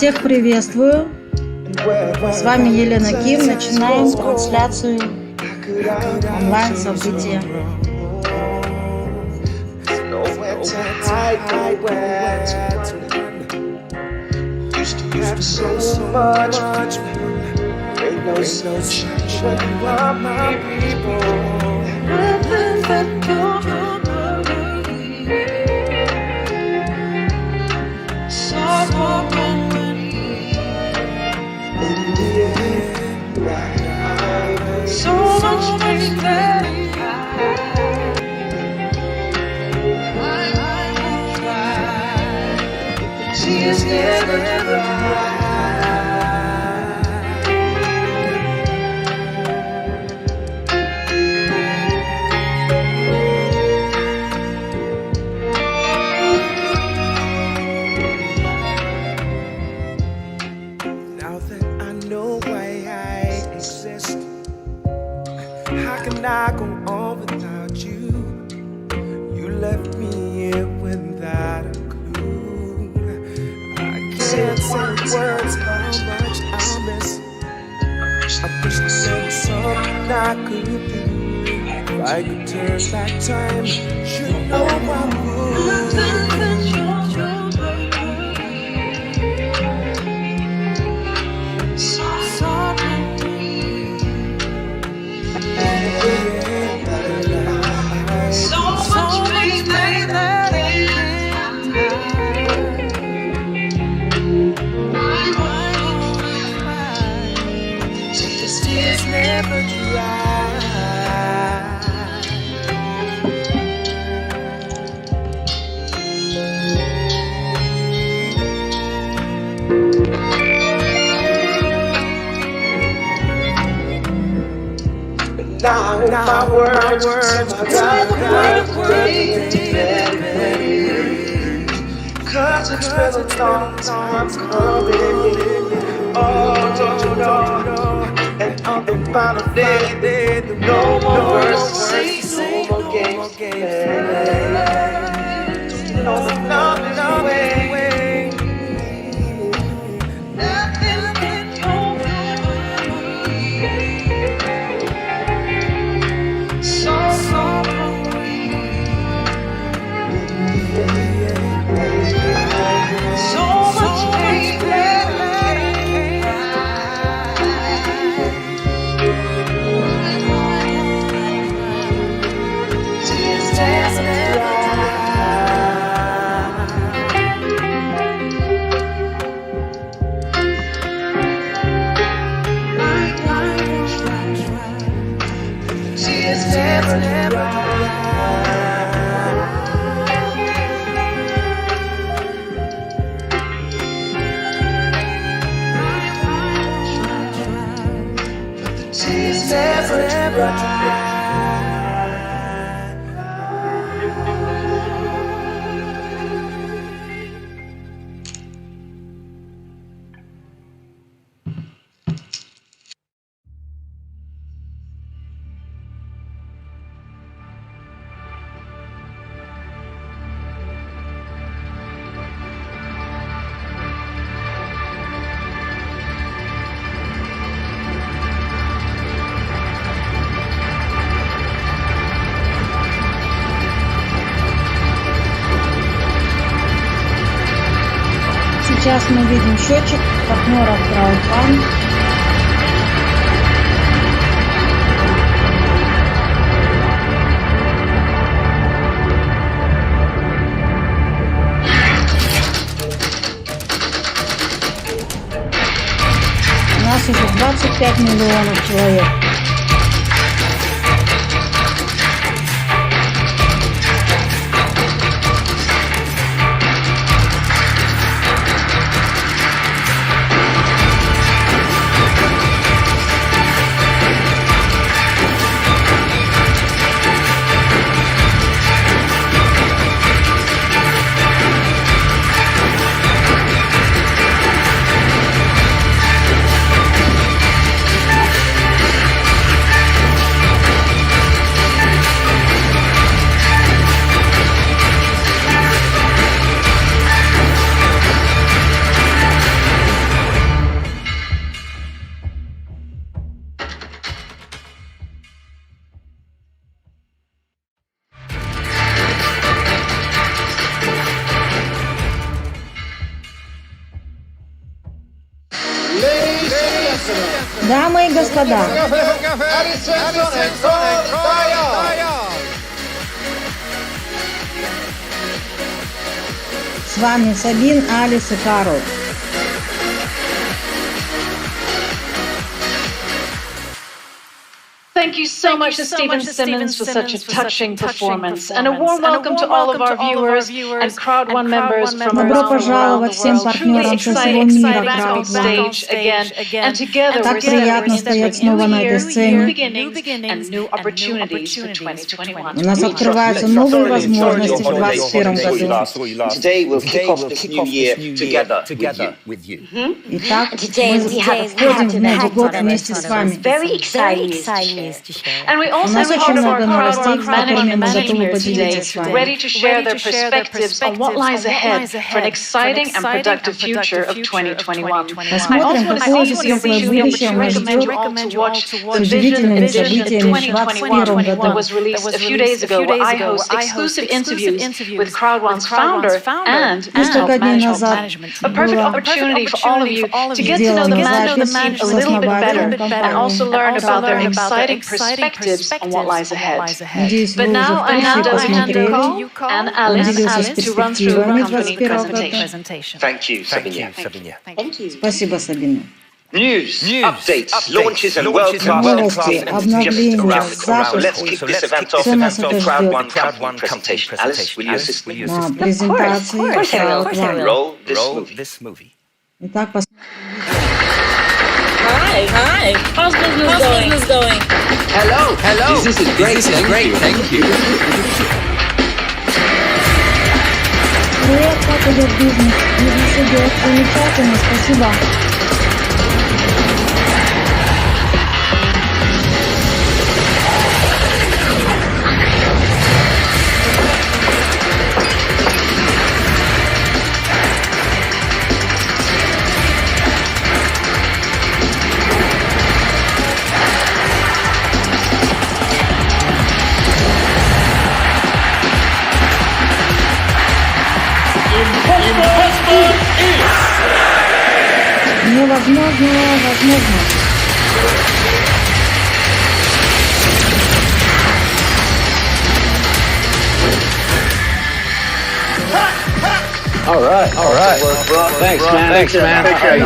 Всех приветствую. С вами Елена Ким. Начинаем трансляцию онлайн-события. I go on without you. You left me here without a clue. I can't say words how much I miss. I wish there was something I could do. If I could turn back time, you know I would. Now my words cause it's been a long time coming. Oh, don't you know? And on the final day, no more words to say, no more games to play. No way. Сейчас мы видим счетчик партнеров Crowd1. У нас уже 25 миллионов человек. Дамы и господа, с вами Сабин, Алис и Карл. Thank you so much to Stephen Simmons for such a touching performance, and a warm welcome to all of our viewers and Crowd1 members from Добро around the пожаловать всем world. Truly партнерам со всего exciting to мира be back on Crowd1. stage again, and together Так we're приятно celebrating стоять a снова на new этой year, сцене. new beginnings, and new opportunities for 2021. У нас открываются новые возможности в 2021 году. Today we'll kick off this new year together with you. Итак, мы входим в Новый год вместе с вами. Very exciting news to share. And we У also нас have очень part of our много новостей, Crowd1 с которыми мы management готовы here today, поделиться с вами. ready to share their perspectives on what lies ahead for an exciting and productive future of 2021. Посмотрим, какое же светлое будущее нас ждет с удивительными событиями в 2021 that году. was released a few days ago, where I host exclusive interviews with Crowd1's founder and Несколько дней назад a perfect была opportunity for all of you to get to know сделана the management запись team a с little bit better основателем and also компании. learn about their exciting perspectives on what lies ahead. Надеюсь, вы But уже now I hand в курсе, over to посмотрели. Carl and Alice Делился to run through the перспективами company 21 года. presentation. Thank you, Sabinia. Спасибо, Сабина. News, updates, launches and world-class Новости, entertainment just обновления, around the corner. So let's запуски. kick this event off Все нас with это Crowd1 ждет. company presentation. Alice, will you assist me? На презентации Crowd1. Roll this movie. Итак, Hi. How's business going? Hello. This is great. Thank you. привет, как идет бизнес? Бизнес идет замечательно, спасибо. Невозможно. All right. Thanks, man. Appreciate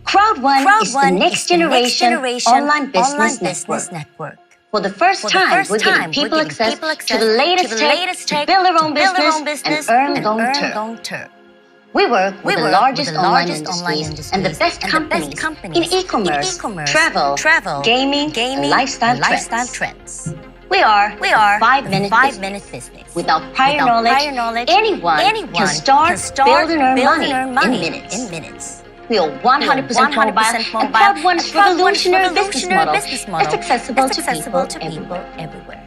Crowd1 is the next generation online business network. For the first time, we're giving people access to the latest tech, build their own business, and earn long-term. We work with the largest online industries and the best companies in e-commerce, travel, gaming, and lifestyle trends. We are a 5-minute business. Without prior knowledge, anyone can start, build, and earn money in minutes. We are 100% mobile, and Crowd1 is revolutionary business model that's accessible to people everywhere.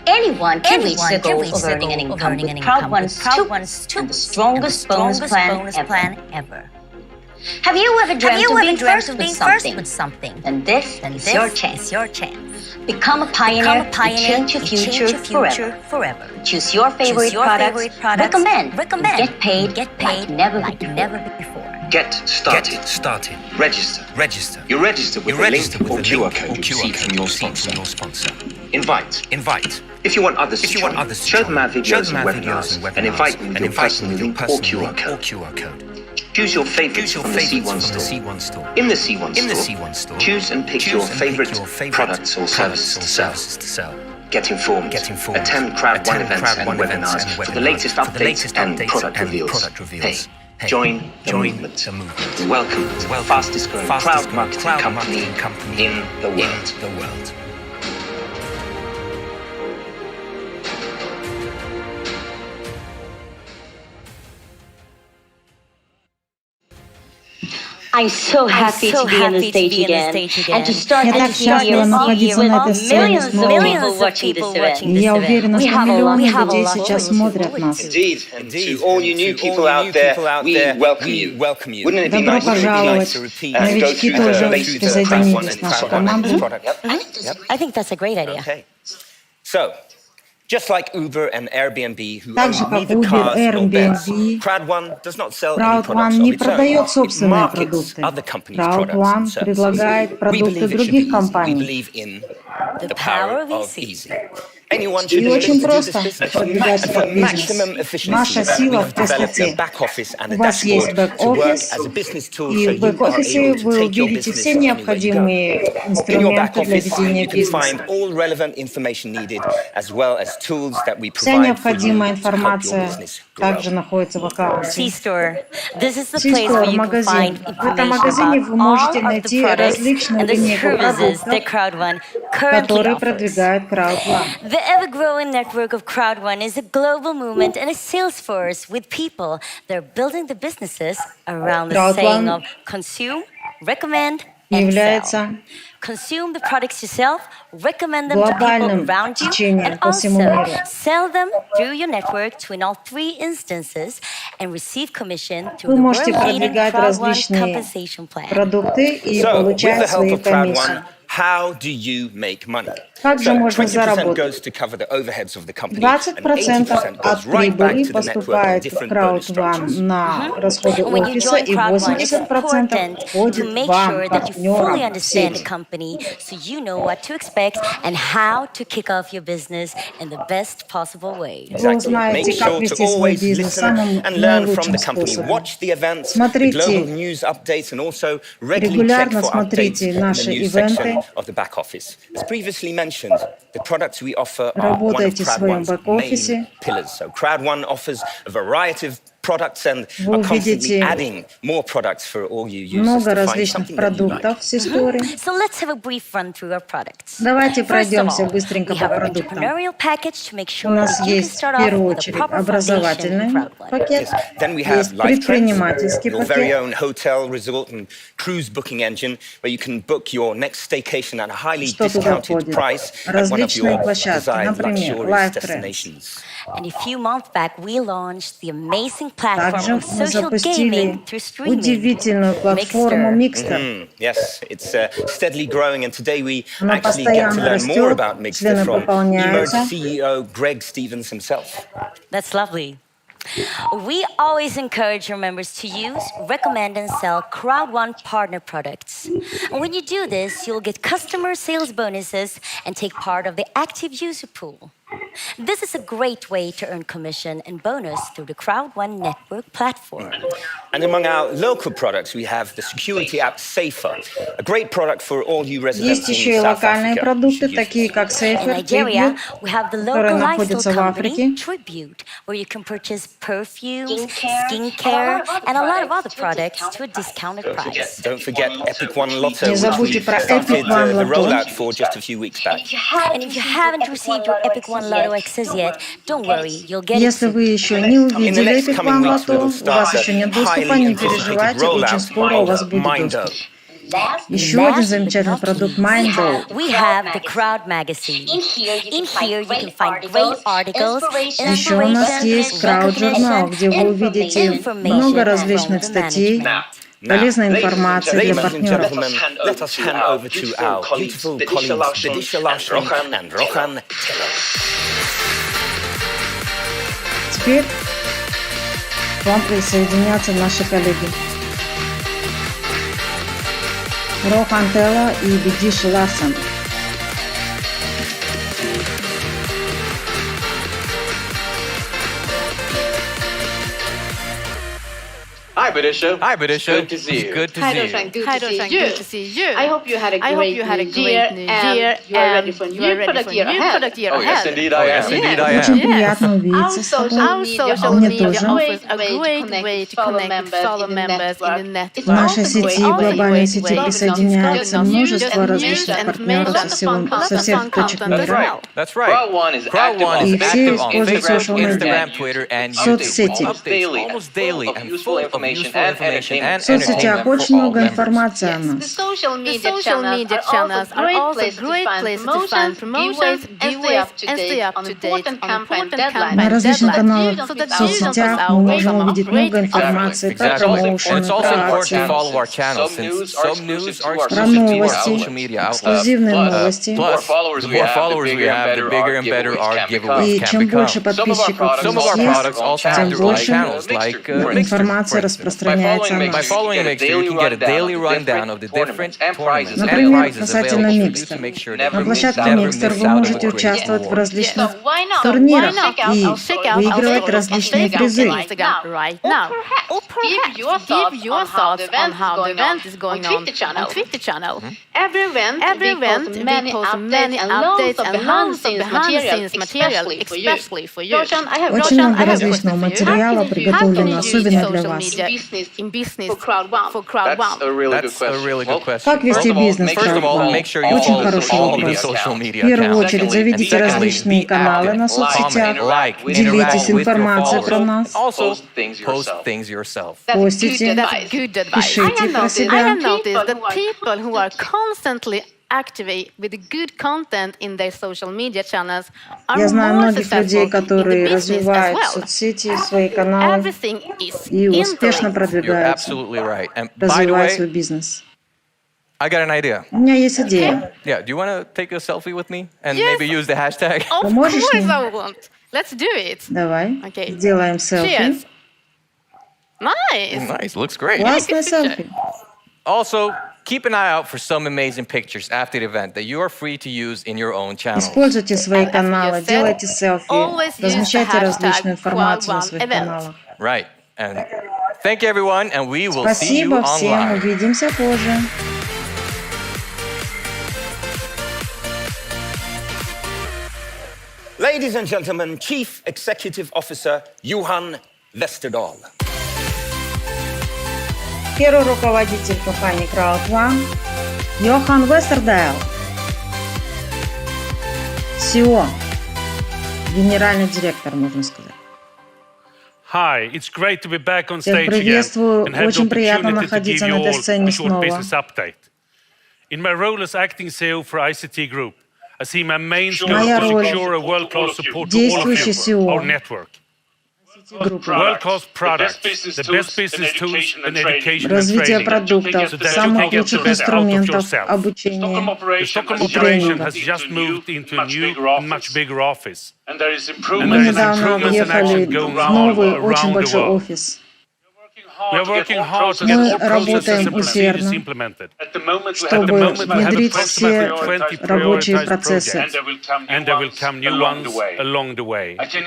Anyone can reach their goals of earning an income with Crowd1's 2 and the strongest bonus plan ever. Have you ever dreamt of being first with something? Then this is your chance. Become a pioneer and change your future forever. Choose your favorite products, recommend, and get paid like never before. Get started. Register. You register with the link or QR code you see from your sponsor. Invite. If you want others to join, show them our videos and webinars and invite them with your personal link or QR code. Choose your favorites from the C1 store. In the C1 store, choose and pick your favorite products or services to sell. Get informed. Attend Crowd1 events and webinars for the latest updates and product reveals. Hey, join the movement. Welcome to the fastest growing crowd marketing company in the world. I'm so happy to be on the stage again and to start Я так this year счастлива находиться на этой сцене millions of снова. people watching this event. И я уверена, что миллионы людей сейчас смотрят нас. Indeed, and to all you new people out there, we welcome you. Wouldn't it be Добро nice пожаловать. to repeat and go Новички through тоже the basics of присоединились Crowd1 в нашу and команду. Crowd1 product? I think that's a great idea. Okay. So, just like Uber and Airbnb, who Так же, own как neither Uber, cars nor beds, Airbnb, Crowd1 does not sell any Crowd1 products не of its own. продает It собственные markets продукты. other companies' products and Crowd1 services. предлагает We продукты believe it should be других easy. We компаний. believe in the power of easy. Anyone should И be able очень to do this просто business. продвигать And этот for бизнес. maximum efficiency, Наша we сила have в developed a простоте. back office and a У вас есть dashboard to work бэк-офис, as a business tool, и so в you are бэк-офисе able to вы take your увидите business все anywhere you go. необходимые In your back инструменты для office, ведения you can бизнеса. find all relevant information needed, as well as tools that we Вся provide for you необходимая to help your информация business grow. также находится в аккаунте. C-Store. This is the place where C-Store, you can магазин. find В этом information магазине вы about можете all of найти the products различную and the линейку services that продуктов, Crowd1 currently которые offers. продвигает Crowd1. The ever-growing network of Crowd1 is a global movement and a sales force with people that are building the businesses around the saying of consume, recommend, and sell. Является Consume the products yourself, recommend them to people глобальным around you, течением and по всему also миру. sell them through your network to in all three instances and receive commission through Вы the можете world-leading продвигать Crowd1 различные compensation plan. продукты и So, with the получать help свои of комиссии. Crowd1, how do you make money? Как же So, можно 20% заработать? goes to cover the overheads of the company, and 20% 80% от goes right back прибыли to the network and поступает в different bonus Crowd1 structures. на расходы And when you офиса, join и Crowd1, it's 80% important to входит make вам, sure that you fully партнерам, в understand the сеть. company so you know what to expect and how to kick off your business in the best possible way. Вы Make узнаете, как sure to вести свой always бизнес listen самым and learn from наилучшим the company. способом. Watch the events, the Смотрите, global news updates, and also regularly check регулярно for updates смотрите in the наши news section ивенты. of the back office. As previously mentioned, the products we offer are one of Работайте в своем Crowd1's бэк-офисе. main pillars. So Crowd1 offers a variety of products and Вы are constantly увидите adding more products for all you users много to find различных something that you like. продуктов с историей. So let's have a brief run through our products. Давайте First of пройдемся all, быстренько we по have our продуктам. entrepreneurial package to make У sure нас that you can есть в start off первую with a очередь proper foundation in образовательный Crowd1. пакет, Then we have есть Life Trends, предпринимательский your very пакет, own hotel, resort, and cruise booking engine, where you can book your next staycation at a highly что туда discounted входит. price at one of Различные your площадки, desired например, luxurious Life Trends. destinations. And a few months back, we launched the amazing platform Также of мы social запустили gaming through streaming. удивительную платформу Mixer. Mixer. Yes, it's steadily growing, and today we Она actually get to постоянно learn more растет, about Mixer члены from пополняются. Emerge CEO Greg Stevens himself. That's lovely. We always encourage your members to use, recommend, and sell Crowd1 partner products. And when you do this, you'll get customer sales bonuses and take part of the active user pool. This is a great way to earn commission and bonus through the Crowd1 network platform. And among our local products, we have the security app Safer, a great product for all you residents Есть еще и in South локальные Africa. продукты, You should use такие this. как In Safer, Nigeria, Tribute, we have the которые local находятся lifestyle в Африке. company Tribute, where you can purchase perfumes, Skincare, skincare, and a lot of other products products to a discounted price. Don't forget Epic One Lotto, Не which забудьте we про started Epic One the Lotto. rollout for just a few weeks back. And if you haven't received your Epic One Lotto access yet, don't worry, you'll get it Если soon. вы еще не увидели next Epic coming One weeks, we Lotto, will у start вас the еще нет доступа, highly не anticipated переживайте, очень rollout скоро у вас of будет Mindo. доступ. Еще один замечательный продукт Mindo. We have the Crowd magazine. In here you can find great articles, Еще у нас есть Crowd журнал, где вы увидите много различных статей, полезной информации для партнеров. Let us hand over to our beautiful colleagues, Bedisha Larsson and Rohan Teller. Теперь к вам присоединятся наши коллеги Рохан Телла и Bedisha Larsson. Hi, Bedisha. Hi, Bedisha. Good to see you. Good to Hi, see Roshan. you. Good Hi, to see Roshan. you. Good to see you. I hope you had a great new year and you are ready for a new product year ahead. Oh, yes, indeed I am. Yes, indeed I Очень am. приятно Our увидеться с social тобой. media social Мне offers тоже. a great way to connect with fellow members in the network. В нашей It's сети, also a глобальной great сети, way присоединяется множество just различных news партнеров and со всех точек That's мира. right. That's right. Crowd1 is Crowd1 И is все active on используют Facebook, social media, Instagram, Twitter, and соцсети. YouTube. Updates almost daily and full of В соцсетях очень много информации о нас. Social media channels are also a great place to find promotions, viewers, and stay up to date on important campaign На различных каналах deadlines, so that в соцсетях мы можем увидеть много информации про промоушены, про акции, про новости, эксклюзивные новости. И чем больше подписчиков у нас есть, тем больше информация распространяется о нас. Например, касательно Микстер. На площадке Микстер вы можете участвовать в различных турнирах и выигрывать различные призы. Give your thoughts on how the event is going on Twitter channel. Every event we post many updates and loads of behind-the-scenes material, especially for you. Очень много различного материала приготовлено особенно для вас. In business for Crowd1. Как вести бизнес в Crowd1? Очень хороший вопрос. В первую очередь заведите различные каналы на соцсетях, делитесь информацией про нас, постите, пишите про I себя. have noticed that people who are constantly activate with good content in their social media channels are Я знаю more многих людей, successful in которые the business as развивают well. соцсети, свои каналы Everything is и успешно interlinked. продвигаются, развивают свой бизнес. I got an idea. У меня есть идея. Yeah, do you want to take a selfie with me and Yes. maybe use the hashtag? Of Поможешь course мне? I want. Let's do it. Давай, Окей. сделаем селфи. Cheers. Nice. Nice, looks great. Классное селфи. Also, keep an eye out for some amazing pictures after the event that you are free to use in your own channel. Используйте свои каналы, said, делайте селфи, always use the размещайте hashtag различную информацию на своих Crowd1 event. каналах. Right. And thank you, everyone, and we will see you Спасибо всем, online. увидимся позже. Ladies and gentlemen, Chief Executive Officer Johan Westerdahl. Первый руководитель компании Crowd1 Йохан Вестердайл, CEO, генеральный директор, можно сказать. Hi, it's great to be back on Всех stage again приветствую, and have the очень приятно opportunity to находиться give на you этой all сцене a short снова. business update. In my role as acting CEO for ICT Group, I see my main scope Моя to роль secure a world-class support to all of действующий you, CEO. our network. World-class products, the best business tools and education and Развитие training, продуктов, so that you самых can get the лучших best out of инструментов, yourself. обучения The Stockholm и operation тренинга. has just moved into a new and much bigger office. And there is Мы improvements недавно and въехали action going в on новый, очень around the большой world. офис. We are working hard to get Мы all processes работаем and procedures усердно, implemented. чтобы внедрить все рабочие процессы. And there will come new ones along the way. I can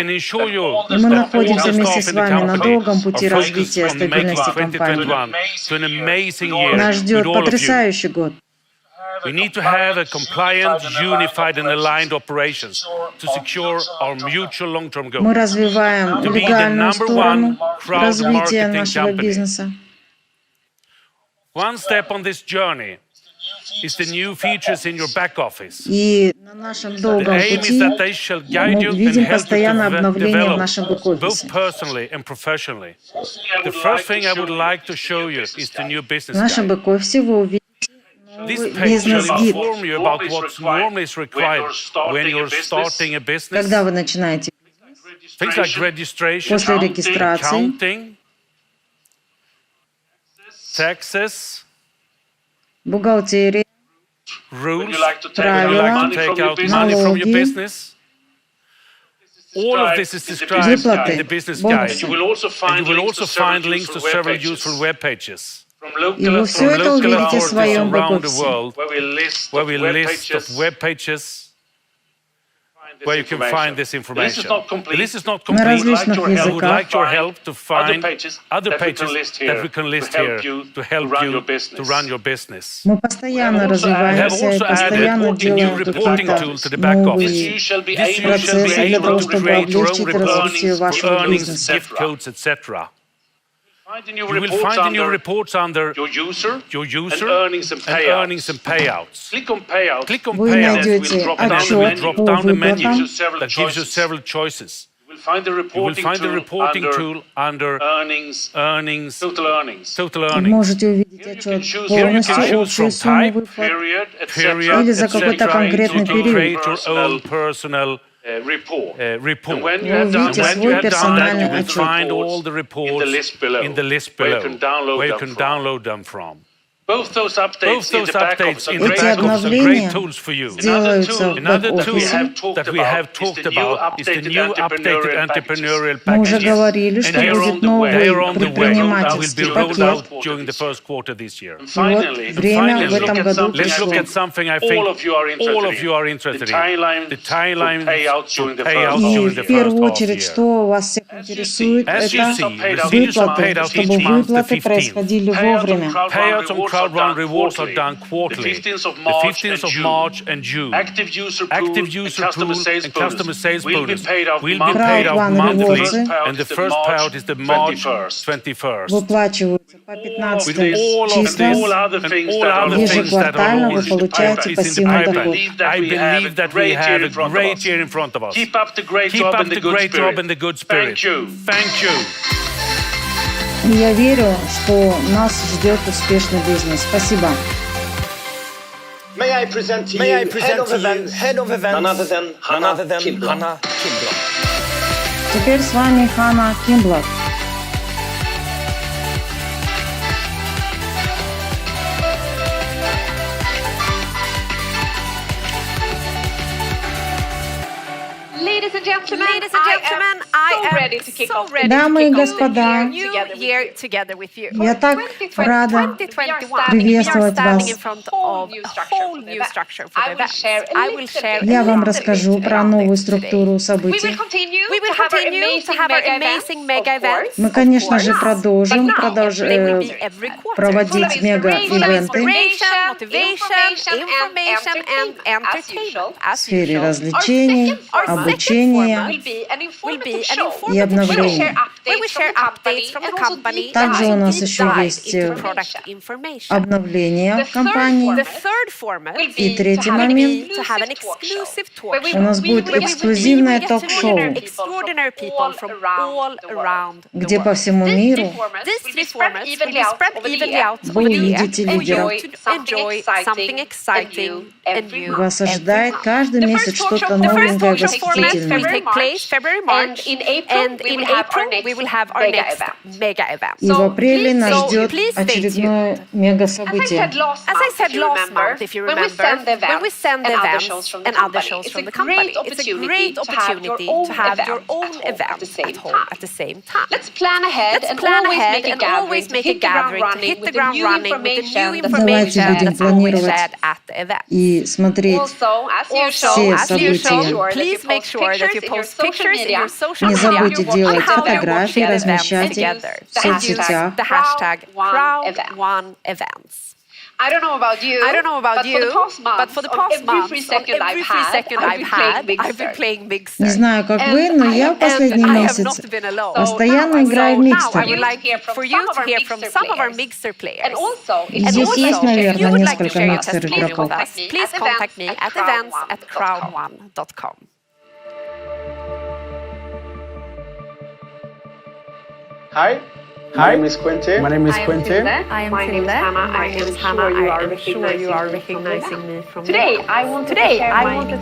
assure you И мы that all находимся the вместе staff с in the вами на company долгом пути are focused развития on making стабильности компании. 2021 to an amazing year Нас ждет with all of you. потрясающий год. We need to have a compliant, unified and aligned operations to secure our mutual long-term Мы goals. развиваем To be the легальную number сторону one crowd развития marketing нашего company. бизнеса. One step on this journey is the new features in your back office. И на нашем The долгом aim is пути that they shall guide мы you and видим help you постоянное to обновление в develop нашем бэк-офисе. both personally and professionally. The first thing I would like to show you is the new В business нашем guide. бэк-офисе вы увидите This новый page shall бизнес-гид. inform you about what normally is required when you're starting a business. Когда вы начинаете Things like registration, после регистрации, accounting, taxes, бухгалтерия, rules, правила, take out money from your налоги, business. All of this is described in выплаты, the business guide. бонусы. And you will also find links to several useful web pages. И вы все это Local увидите в authorities своем around the бэк-офисе. world, where we list of web pages where you can find this information. The list is not На complete. различных We would языках. like your help to find other pages that we can list here to help you to run your business. Мы постоянно We have развиваемся и also постоянно added a new делаем reporting какие-то tool to the back office. новые This you shall be процессы для able того, to чтобы create your own облегчить reports развитие for вашего earnings, бизнеса. gift codes, etc. You will find the new reports under your user and earnings and payouts. Click on payouts. Вы найдете And then we отчет drop по down the menu выплатам, that gives you several choices. You will find the reporting tool under earnings, total Вы earnings. можете увидеть отчет полностью, общую сумму выплат, или за какой-то конкретный период. Create your own personal report. Вы увидите свой персональный You will отчет. find all the reports in the list below, where you can download them from. Both those updates in the back office are great tools for you. Another tool that we have talked about is the new updated entrepreneurial Мы уже packages. говорили, что And будет they новый are on the way. Will be предпринимательский rolled пакет. out during the first quarter this year. И вот время в этом году Let's look пришло. at something I think all of you are interested in. The timeline for payouts during the И в первую first half очередь, year. что вас всех интересует, As you это see, receipts are paid выплаты, out чтобы each month the выплаты 15th. происходили вовремя. Payouts on Crowd1 rewards are done quarterly. The 15th of March and June. Active user pool and customer sales bonus will be paid out Crowd1 monthly, rewards and the first payout is the March 21st. Выплачиваются по 15 With all other things that are ежеквартально вы получаете пассивный доход. I believe that we have a great year in front of us. Keep up the great job and the good spirit. Thank you. И я верю, что нас ждет успешный бизнес. Спасибо. May I present to you head of events, none other than Hannah Kimblock. Теперь с вами Ханна Кимблок. Ladies and gentlemen, I am ready to kick off the Дамы и господа, new year together with you. я так рада приветствовать вас. Я вам расскажу про новую структуру событий. Мы, конечно же, продолжим проводить мега-ивенты в сфере развлечений, обучения и обновления. Также у нас еще есть обновление компании. И третий момент. У нас будет эксклюзивное ток-шоу, где по всему миру вы увидите лидеров. Вас ожидает каждый месяц что-то новенькое, восхитительное. И в апреле нас ждет очередное мега-событие. As I said last month, if you remember, when we send the events and other shows from the company, it's a great opportunity to have your own event at home at the same time. Let's plan ahead and always make a gathering to hit the ground running with the new information that's always shared at the event. И смотреть все события. Please make sure that you post pictures in your social Не media забудьте делать on how we're фотографии, watching размещать их together. в соцсетях. The hashtag Crowd1 events. I don't know about you, but for the past month, every 3 second I've had, I've been playing Mixer. Не знаю, как вы, но я в последний месяц постоянно играю в Микстер. I would like for you to hear from some of our Mixer players. Здесь есть, наверное, несколько Микстер-игроков. Please contact me at events@crowd1.com. Hi. My name is Quinte. I am Tilde. My name is Hannah. I am sure you are recognizing me from Today, I wanted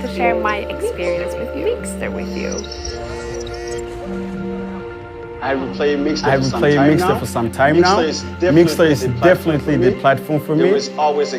to share my experience with Mixer with you. I've been playing Mixer for some time now. Mixer is definitely the platform for me. There is always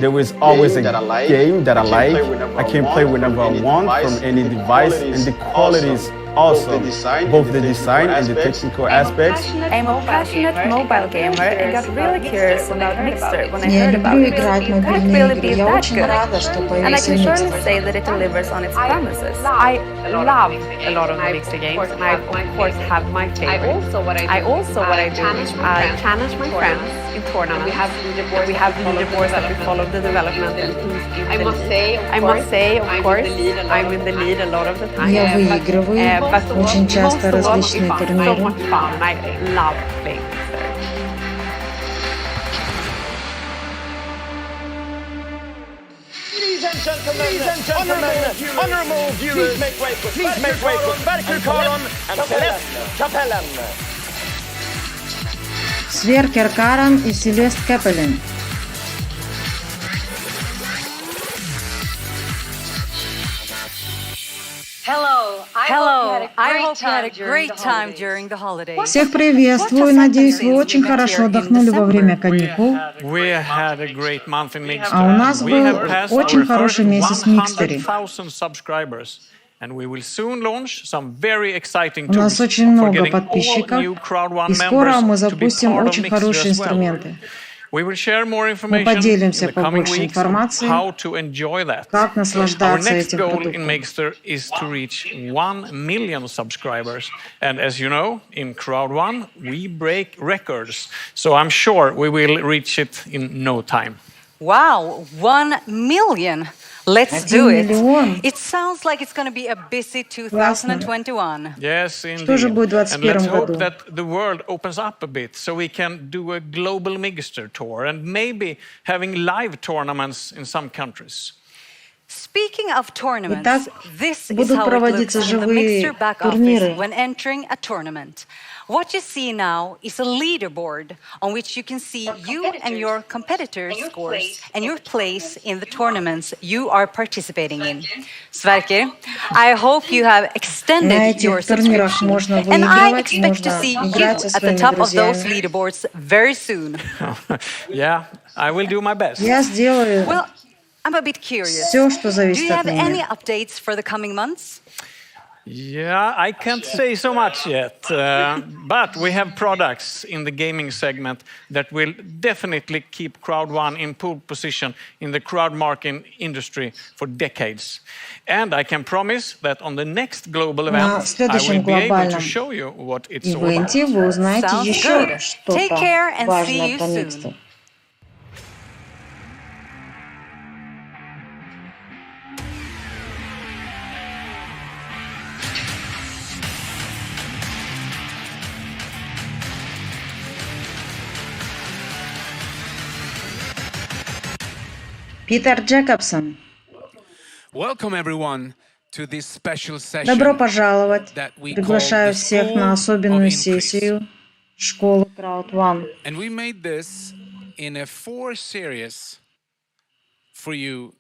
a game that I like. I can play whenever I want from any device, and the quality is awesome, both the design and the technical aspects. I'm a passionate mobile gamer and got really curious about Mixer when I Я heard about люблю it. играть в Can it мобильные really игры. be Я that очень good? рада, что And I появился can surely Микстер. say that it delivers on its promises. I love a lot of Mixer games, and I of course have my favorites. I also what I do, I challenge my friends in tournaments. We have leaderboards that we follow the development. And I must say, of course, I'm in the lead a lot of the time. Я выигрываю очень часто различные so турниры. much fun, and I love playing Mixer. Ladies and honorable viewers, please make way for Sverker Karon and Celeste Kapellen. Sverker Karon и Celeste Kapellen. Hello, I hope you had a great time during the holidays. Всех приветствую, надеюсь, вы очень хорошо отдохнули во время каникул. А у нас был очень хороший месяц в Микстере. У нас очень много подписчиков, и скоро мы запустим очень хорошие инструменты. Мы поделимся побольше информацией, как наслаждаться этим продуктом. And as you know, in Crowd1, we break records. So I'm sure we will reach it in no time. Wow, 1 million. Let's do it. It sounds like it's going to be a busy 2021. Yes, indeed. Что же будет в 2021 And let's hope году? that the world opens up a bit so we can do a global Mixer tour and maybe having live tournaments in some countries. Speaking of tournaments, Итак, this is будут how it проводиться looks in the живые Mixer back турниры. office when entering a tournament. What you see now is a leaderboard on which you can see you and your competitors' scores and your place in the tournaments you are participating in. Sverker, I hope you have extended your subscription, and I expect to see you at the top of those leaderboards very soon. Yeah, I will do my best. Я сделаю Well, I'm a bit curious. все, что Do зависит you от have any меня. updates for the coming months? Yeah, I can't say so much yet, but we have products in the gaming segment that will definitely keep Crowd1 in pole position in the crowd marketing industry for decades. And I can promise that on the next global event, На I следующем will be able to глобальном show you what it's all about. ивенте вы узнаете Sounds еще good. Take что-то care and see важное you про soon. Микстер. Питер Джекобсон. Welcome everyone to this special session. Добро пожаловать. that we Приглашаю call the всех School на of особенную Increase. сессию школы Crowd1. And we made this in a 4 series for you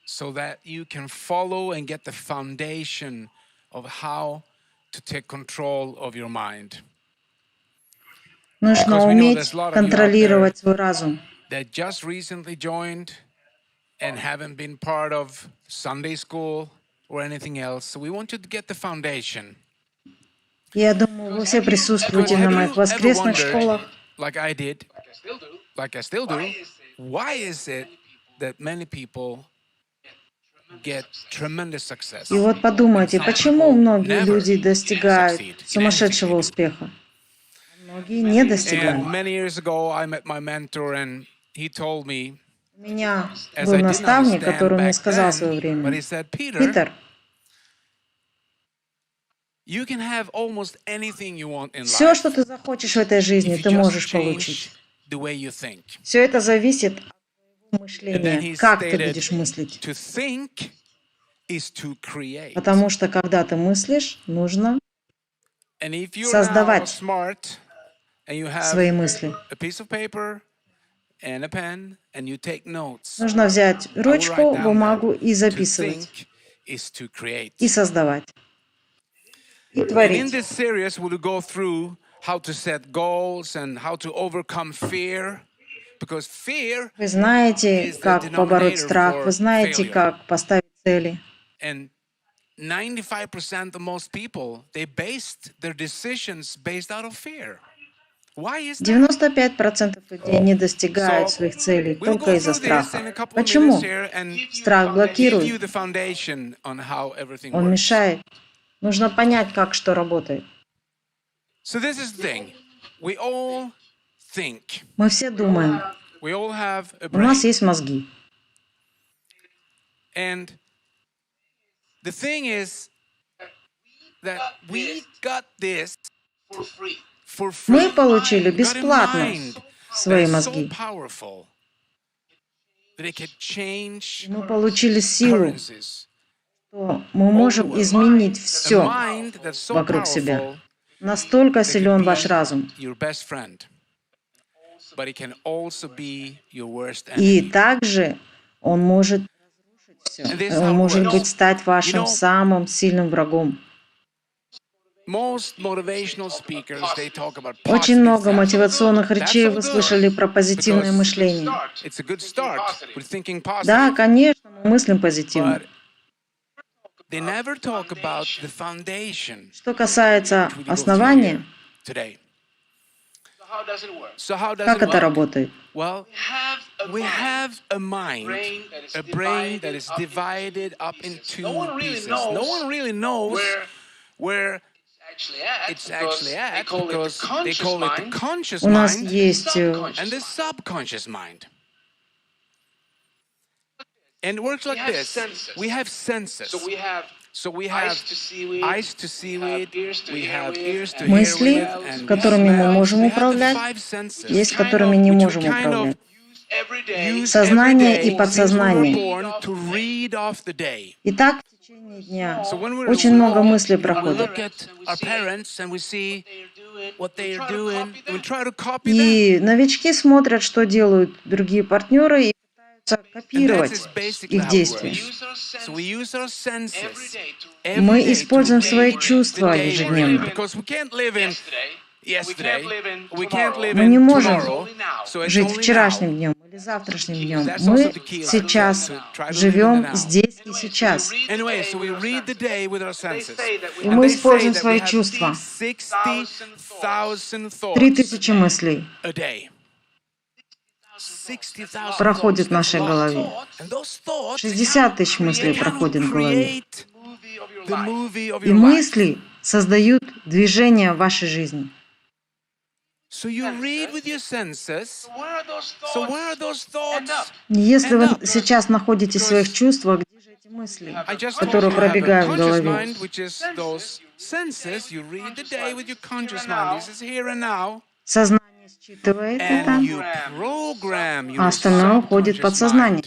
so that you can follow and get the foundation of how to take control of your mind. Нужно уметь контролировать свой разум. That just recently joined and haven't been part of Sunday school or anything else. So we want you to get the foundation. Я думаю, вы все присутствуете на моих воскресных школах. Like I did, like I still do, why is it that many people get tremendous success? И вот подумайте, почему многие люди достигают сумасшедшего успеха? Многие не And достигают. many years ago, I met my mentor, and he told me, У меня as был I didn't наставник, understand который мне back сказал в свое then, but время: he said, Питер, you can have almost anything you want in все, life что ты захочешь в этой жизни, if ты you just можешь change получить. the way you think. Все это зависит от твоего And then he мышления, как ты stated, будешь мыслить. to think is to create. Потому что когда ты мыслишь, нужно And if you're now создавать smart and you have свои мысли. a piece of paper and a pen and you take notes, Нужно взять I will ручку, write down бумагу that и to записывать, think is to create. и создавать, и And in творить. this series, we'll go through how to set goals and how to overcome fear, because fear Вы знаете, как побороть страх, вы знаете, как поставить цели. and 95% of most people, they based their decisions based out of fear. Why is that? 95% людей не достигают своих целей We'll только go из-за through this in страха. a couple of Почему? minutes here and Страх give you блокирует, the foundation on how everything он works. мешает. Нужно понять, как что работает. So this is the thing. We all think. Мы все думаем, We all have a у нас brain. есть мозги. And the thing is that we got this for free. Мы получили Got a бесплатно mind свои that is so мозги. powerful. Мы получили силу, что мы можем изменить все вокруг себя. Настолько силен ваш разум. И также он может разрушить все. Он может стать вашим самым сильным врагом. Очень много мотивационных речей вы слышали про позитивное мышление. Да, конечно, мы мыслим позитивно. Что касается основания, как это работает? We have a mind, a brain that is divided up into pieces. No one really knows where it's actually at because they call it the conscious mind and the subconscious mind. And it works like this. We have senses. So we have eyes to see with, we have ears to hear мысли, with, которыми мы можем управлять, есть, которыми не можем управлять. Сознание и подсознание. Итак, в течение дня очень много мыслей проходит. И новички смотрят, что делают другие партнеры, и пытаются копировать их действия. Мы используем свои чувства ежедневно. Мы не можем жить вчерашним днем или завтрашним днем. Мы сейчас живем здесь и сейчас. И мы используем свои чувства. 3000 мыслей проходит в нашей голове. 60 000 мыслей проходит в голове. И мысли создают движение в вашей жизни. Если вы сейчас находитесь в своих чувствах, где же эти мысли, которые пробегают в голове? Сознание считывает это, а остальное уходит в подсознание.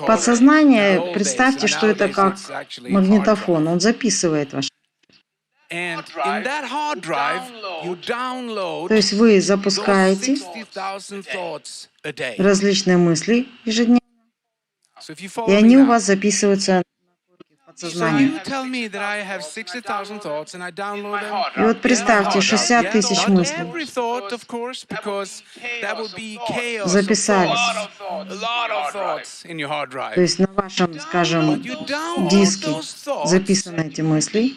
Подсознание, представьте, что это как магнитофон, он записывает ваши. То есть вы запускаете различные мысли ежедневно, и они у вас записываются в подсознание. И вот представьте, 60 000 мыслей записались. То есть на вашем, скажем, диске записаны эти мысли.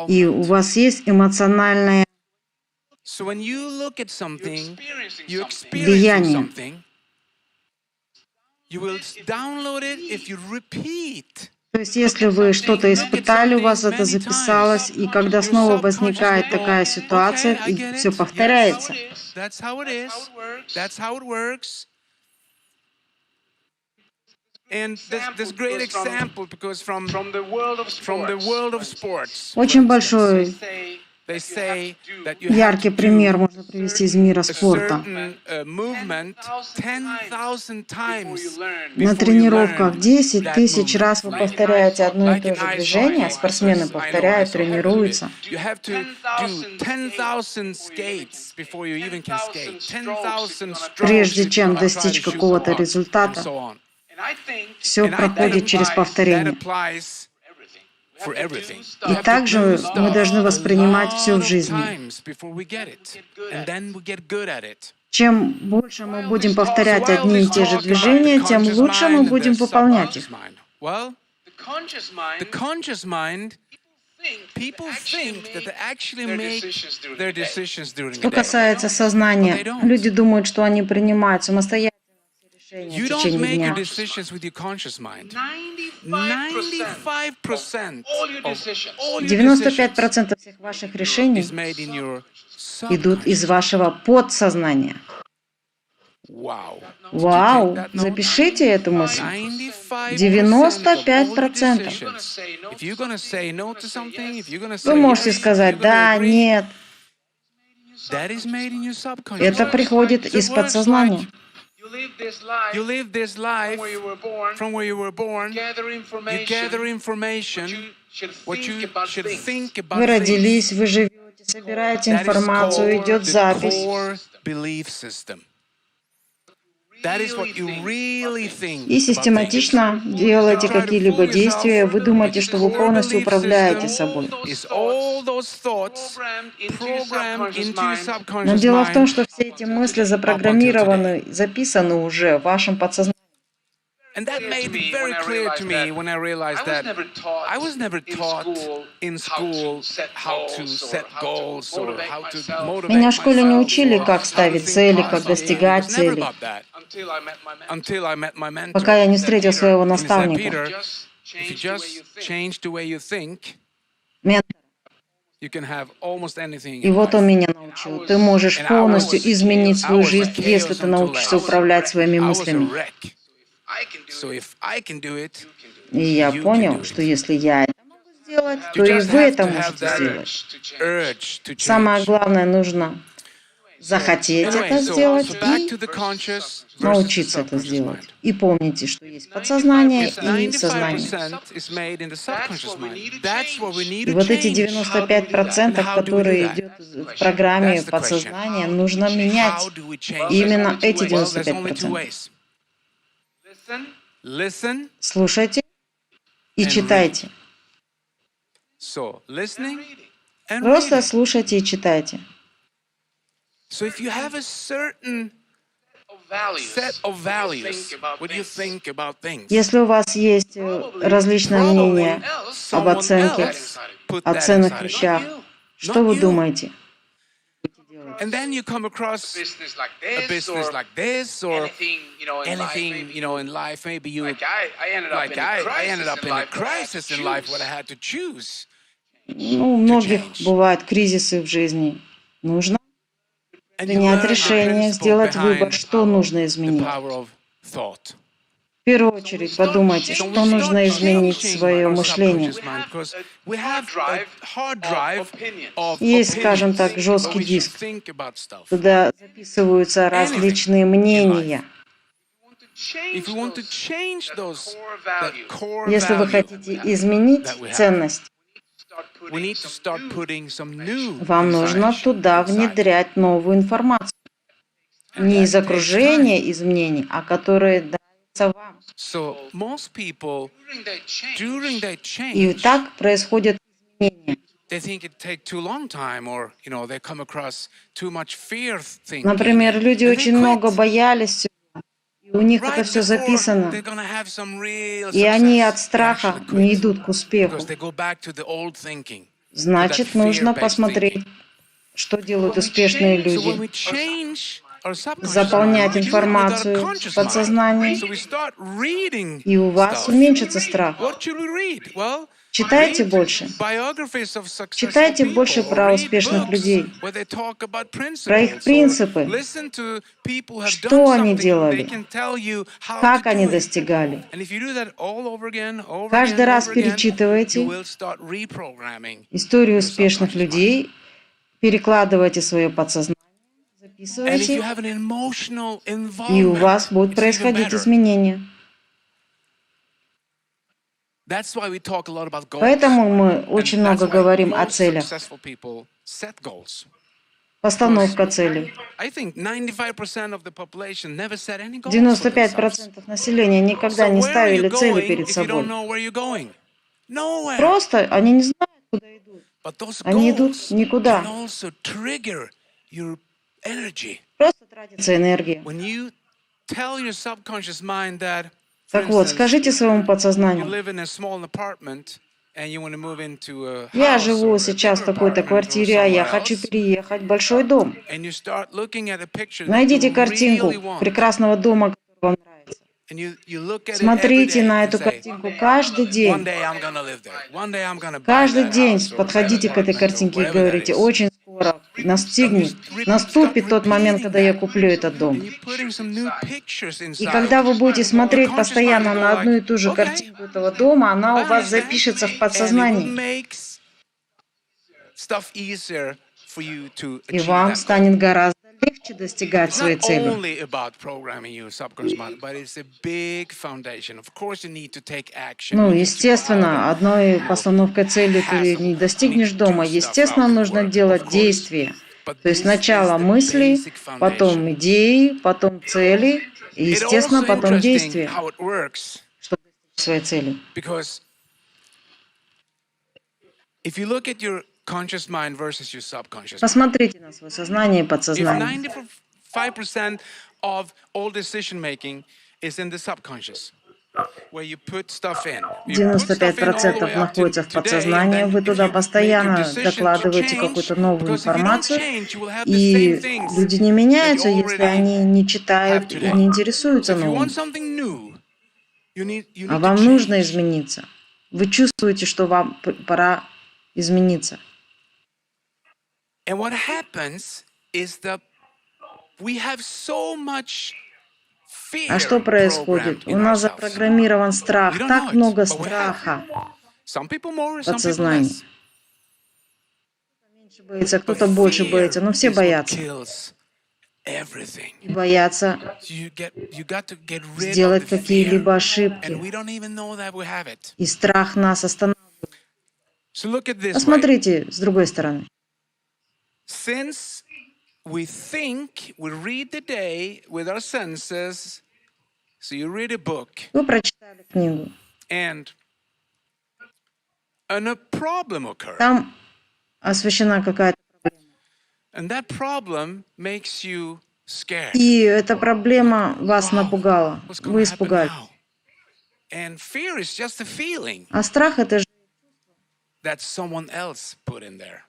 И у вас есть эмоциональное влияние. То есть, если вы что-то испытали, у вас это записалось, и когда снова возникает такая ситуация, и все повторяется. Очень большой яркий пример можно привести из мира спорта. На тренировках 10 000 раз вы повторяете одно и то же движение, спортсмены повторяют, тренируются. Прежде чем достичь какого-то результата, все проходит через повторение. И также мы должны воспринимать все в жизни. Чем больше мы будем повторять одни и те же движения, тем лучше мы будем выполнять их. Что касается сознания, люди думают, что они принимают самостоятельно решения в течение дня. 95% всех ваших решений идут из вашего подсознания. Вау! Запишите эту мысль. 95%. Вы можете сказать «да», «нет». Это приходит из подсознания. You live this life from where you were born. You gather information, what you should think about Вы родились, вы живете, собираете информацию, идет запись. И систематично делаете какие-либо действия, вы думаете, что вы полностью управляете собой. Но дело в том, что все эти мысли запрограммированы, записаны уже в вашем подсознании. And that made it very clear to me when I realized that I was never taught in school how to set goals or how to motivate Меня в школе не учили, как ставить цели, как достигать целей, пока я не встретил своего наставника, ментора. И вот он меня научил. Ты можешь полностью изменить свою жизнь, если ты научишься управлять своими мыслями. И я понял, что если я это могу сделать, то и вы это можете сделать. Самое главное, нужно захотеть это сделать и научиться это сделать. И помните, что есть подсознание и сознание. И вот эти 95%, которые идут в программе подсознания, нужно менять. И именно эти 95%. Слушайте и читайте. Просто слушайте и читайте. Если у вас есть различное мнение об оценке, о ценных вещах, что вы думаете? And then you come across a business like this or anything, in life. Maybe you, I ended up in a crisis in life where I had to choose. У многих бывают кризисы в жизни. Нужно принять решение, сделать выбор, что нужно изменить. В первую очередь подумайте, что нужно изменить в своем мышлении. Есть, скажем так, жесткий диск. Туда записываются различные мнения. Если вы хотите изменить ценность, вам нужно туда внедрять новую информацию. Не из окружения изменений, а которые нравятся вам. И так происходят изменения. Например, люди очень много боялись, и у них это все записано. И они от страха не идут к успеху. Значит, нужно посмотреть, что делают успешные люди. Заполнять информацию в подсознании, и у вас уменьшится страх. Читайте больше. Читайте больше про успешных людей, про их принципы, что они делали, как они достигали. Каждый раз перечитывайте историю успешных людей, перекладывайте свое подсознание, записывайте, и у вас будут происходить изменения. Поэтому мы очень много говорим о целях. Постановка целей. 95% населения никогда не ставили цели перед собой. Просто они не знают, куда идут. Они идут никуда. Просто тратится энергия. Так вот, скажите своему подсознанию: я живу сейчас в такой-то квартире, а я хочу переехать в большой дом. Найдите картинку прекрасного дома, который вам нравится. Смотрите на эту картинку каждый день. Каждый день подходите к этой картинке и говорите: очень скоро скоро наступит тот момент, когда я куплю этот дом. И когда вы будете смотреть постоянно на одну и ту же картинку этого дома, она у вас запишется в подсознании. И вам станет гораздо легче достигать своей цели. Ну, естественно, одной постановкой цели ты не достигнешь дома. Естественно, нужно делать действия. То есть сначала мысли, потом идеи, потом цели, и, естественно, потом действия, чтобы достичь своей цели. Посмотрите на свое сознание и подсознание. 95% of all decision making is in the subconscious, where you put stuff in. 95% находится в подсознании, вы туда постоянно докладываете какую-то новую информацию, и люди не меняются, если они не читают и не интересуются новым. А вам нужно измениться. Вы чувствуете, что вам пора измениться. And what happens is that we have so much fear. А что происходит? У нас запрограммирован страх, так много страха в подсознании. Кто-то меньше боится, кто-то больше боится, но все боятся. И боятся сделать какие-либо ошибки. И страх нас останавливает. Посмотрите с другой стороны. Since we think, we read the day with our senses, so you read a book, Вы прочитали книгу. and a problem occurs, Там освещена какая-то проблема. and that problem makes you scared. И эта проблема вас напугала. Вы испугались. And fear is just a feeling А страх — это же that someone else put in there,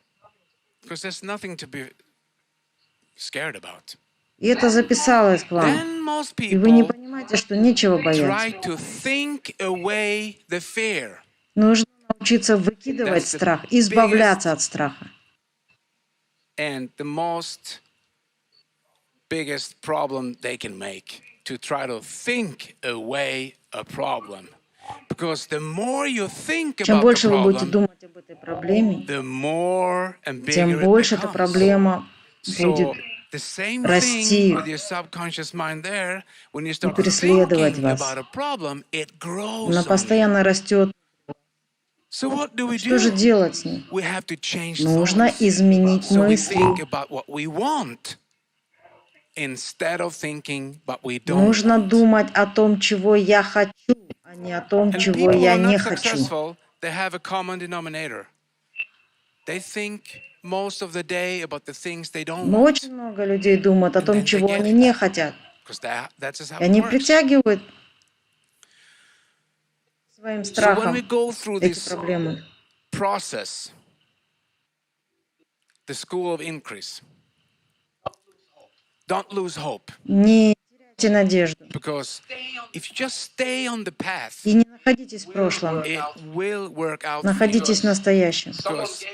because there's nothing to be scared about. и это записалось к вам. Then most И вы не people понимаете, что нечего try бояться. to think away the fear. Нужно научиться выкидывать страх, избавляться от страха. And the most biggest problem they can make to try to think away a problem. Because the more you think Чем about больше the вы будете problem, думать об этой проблеме, the more and bigger тем it больше эта becomes. проблема будет So the same расти thing with your subconscious mind there, when you start преследовать thinking вас. about a problem, it grows Она on you. постоянно растет. So what do we Что же do? делать с ней? We have to change Нужно thoughts. изменить So we мысли. think about what we want instead of thinking what we don't. Нужно думать о том, чего я хочу, а не о том, And чего people who я are не not хочу. successful, they have a common denominator. They think most of the day about the things they don't Но want. очень много людей думают о And том, then they чего get они it. не хотят. Because that's just how И it они works. притягивают своим So when страхом we go through эти this проблемы. process, the school of increase, don't lose hope. Не теряйте надежду. Because if you just stay on the path, И не находитесь в прошлом. it will work out. Находитесь в настоящем. Because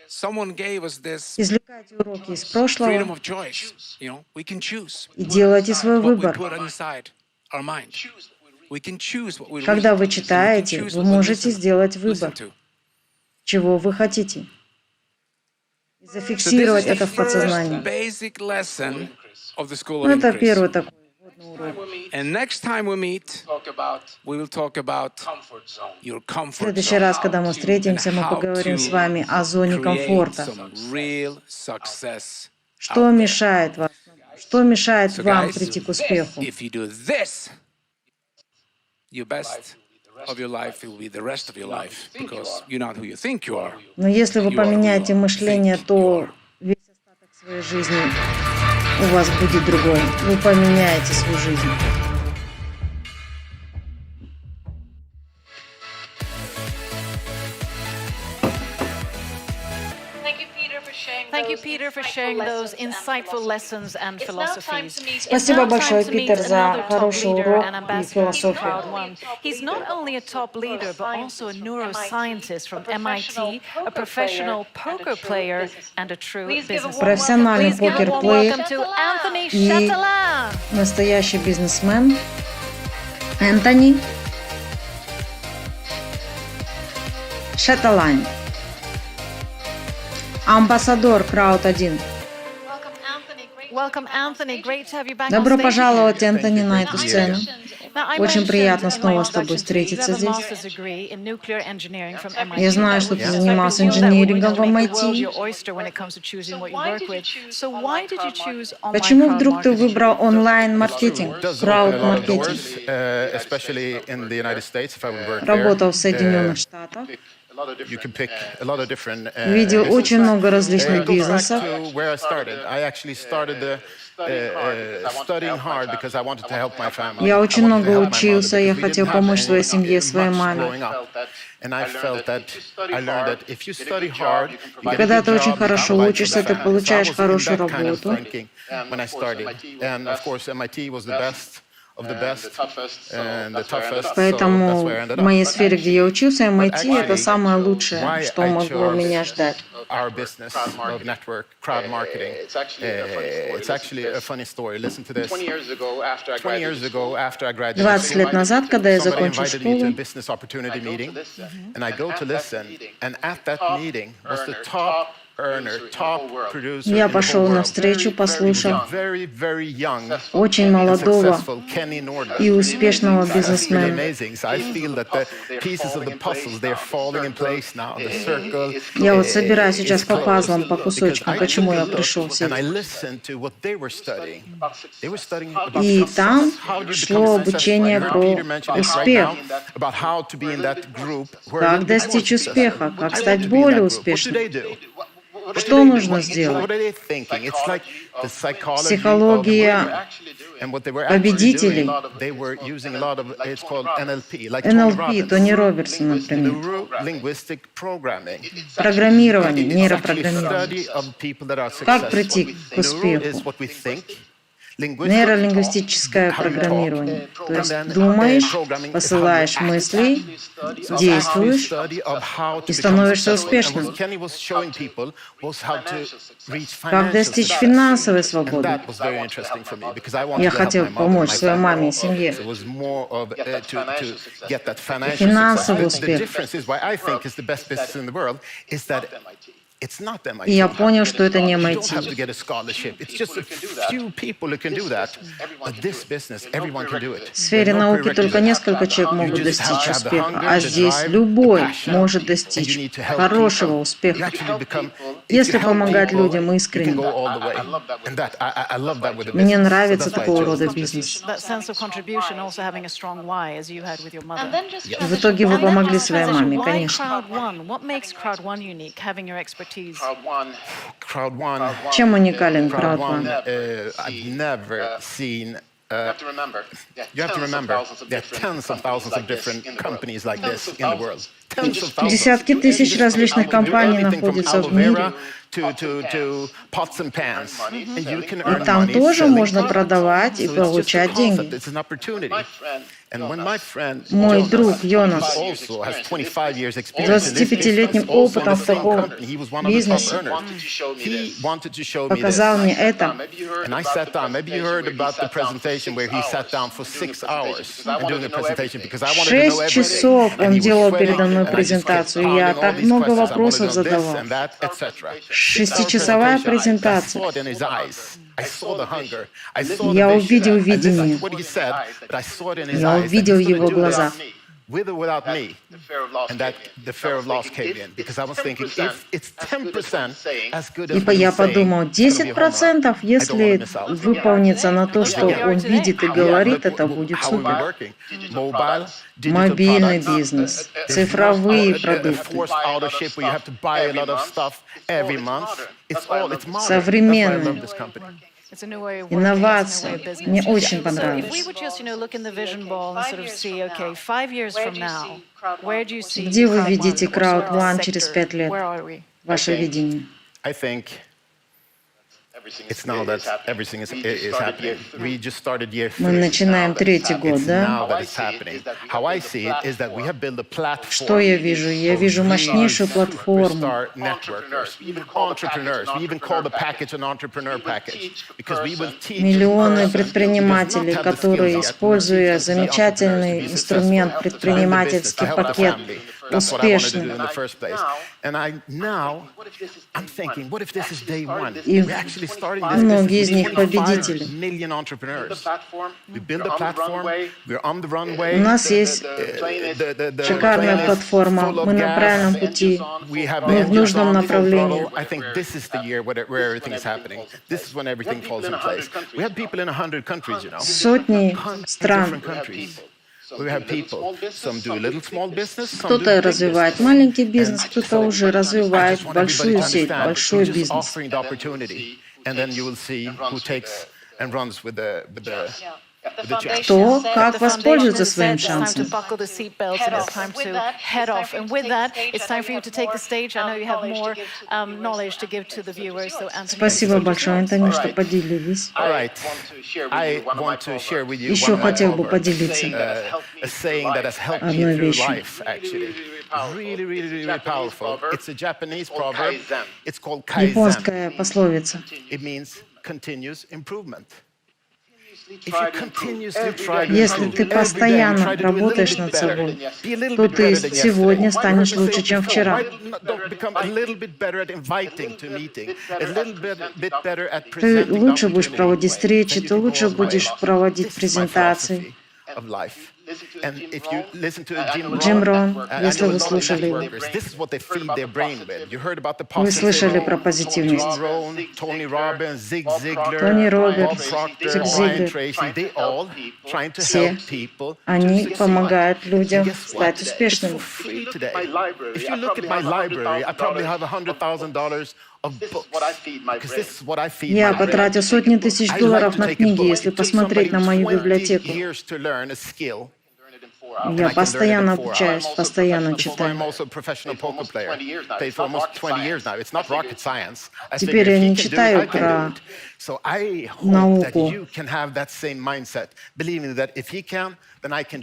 someone gave us this Извлекайте уроки из freedom прошлого of choice. You know, we can choose и делайте свой what we выбор. put inside our mind. We can choose what we Когда read. вы And we can читаете, choose вы what we можете сделать listen выбор, to. чего вы хотите. И So this зафиксировать is the это в подсознании. first basic lesson of the school Ну, of это increase. первый такой вводный урок. And next time we meet, we will talk about your В comfort следующий zone раз, когда мы встретимся, мы and how поговорим to с вами о зоне create комфорта. some real success. Что мешает вас? Что мешает So вам guys, прийти к успеху? if you do this, your best of your life will be the rest of your life, because you're not who you think you are. Но если вы You are who поменяете you мышление, think you то are. весь остаток своей жизни у вас будет другой. Вы поменяете свою жизнь. Спасибо большое, Питер, за хороший урок и философию. Профессиональный покер-плеер и настоящий бизнесмен Энтони Шеттелайн, амбассадор Crowd1. Добро пожаловать, Энтони, на эту сцену. Очень приятно снова с тобой встретиться здесь. Я знаю, что ты занимался инженерингом в MIT. Почему вдруг ты выбрал онлайн-маркетинг, крауд-маркетинг? Работал в Соединенных Штатах. Видел очень много различных бизнесов. Я очень много учился, я хотел помочь своей семье, своей маме. Когда ты очень хорошо учишься, ты получаешь хорошую работу. Поэтому в моей сфере, где я учился, MIT — это самое лучшее, что могло меня ждать. 20 лет назад, когда я закончил школу, я пошел на встречу, послушал очень молодого и успешного бизнесмена. Я вот собираю сейчас по пазлам, по кусочкам, почему я пришел сюда. И там шло обучение про успех. Как достичь успеха, как стать более успешным. Что нужно сделать? Психология победителей. НЛП, Тони Робертсон, например. Программирование, нейропрограммирование. Как прийти к успеху? Нейролингвистическое программирование. То есть думаешь, посылаешь мысли, действуешь и становишься успешным. Как достичь финансовой свободы? Я хотел помочь своей маме и семье. И финансовый успех. И я понял, что это не MIT. В сфере науки только несколько человек могут достичь успеха, а здесь любой может достичь хорошего успеха, если помогать людям искренне. Мне нравится такого рода бизнес. И в итоге вы помогли своей маме, конечно. Чем уникален Crowd1? Десятки тысяч различных компаний находятся в мире. И там тоже можно продавать и получать деньги. Мой друг Йонас с 25-летним опытом в таком бизнесе показал мне это. 6 часов он делал передо мной презентацию. Я так много вопросов задавал. 6-часовая презентация. Я увидел видение. Я увидел в его глазах. И я подумал, 10%, если выполнится на то, что он видит и говорит, это будет супер. Мобильный бизнес, цифровые продукты, современные. Инновации. Мне очень понравилось. Где вы видите Crowd1 через 5 лет? Ваше видение. It's now that everything is happening. We just started year 3. Мы начинаем 3-й год, да? How I see it is that we have built a platform. Что я вижу? Я вижу мощнейшую платформу. Миллионы предпринимателей, которые, используя замечательный инструмент предпринимательский пакет, успешны. И многие из них победители. У нас есть шикарная платформа, мы на правильном пути, мы в нужном направлении. Сотни стран. Кто-то развивает маленький бизнес, кто-то уже развивает большую сеть, большой бизнес. Кто как воспользуется своим шансом. Спасибо большое, Антони, что поделились. Еще хотел бы поделиться одной вещью. Японская пословица. Если ты постоянно работаешь над собой, то ты сегодня станешь лучше, чем вчера. Ты лучше будешь проводить встречи, ты лучше будешь проводить презентации. Джим Рон, если вы слушали его, вы слышали про позитивность. Тони Робертс, Зиг Зиглер, все они помогают людям стать успешными. Я потратил сотни тысяч долларов на книги, если посмотреть на мою библиотеку. Я постоянно обучаюсь, постоянно читаю. Теперь я не читаю про науку.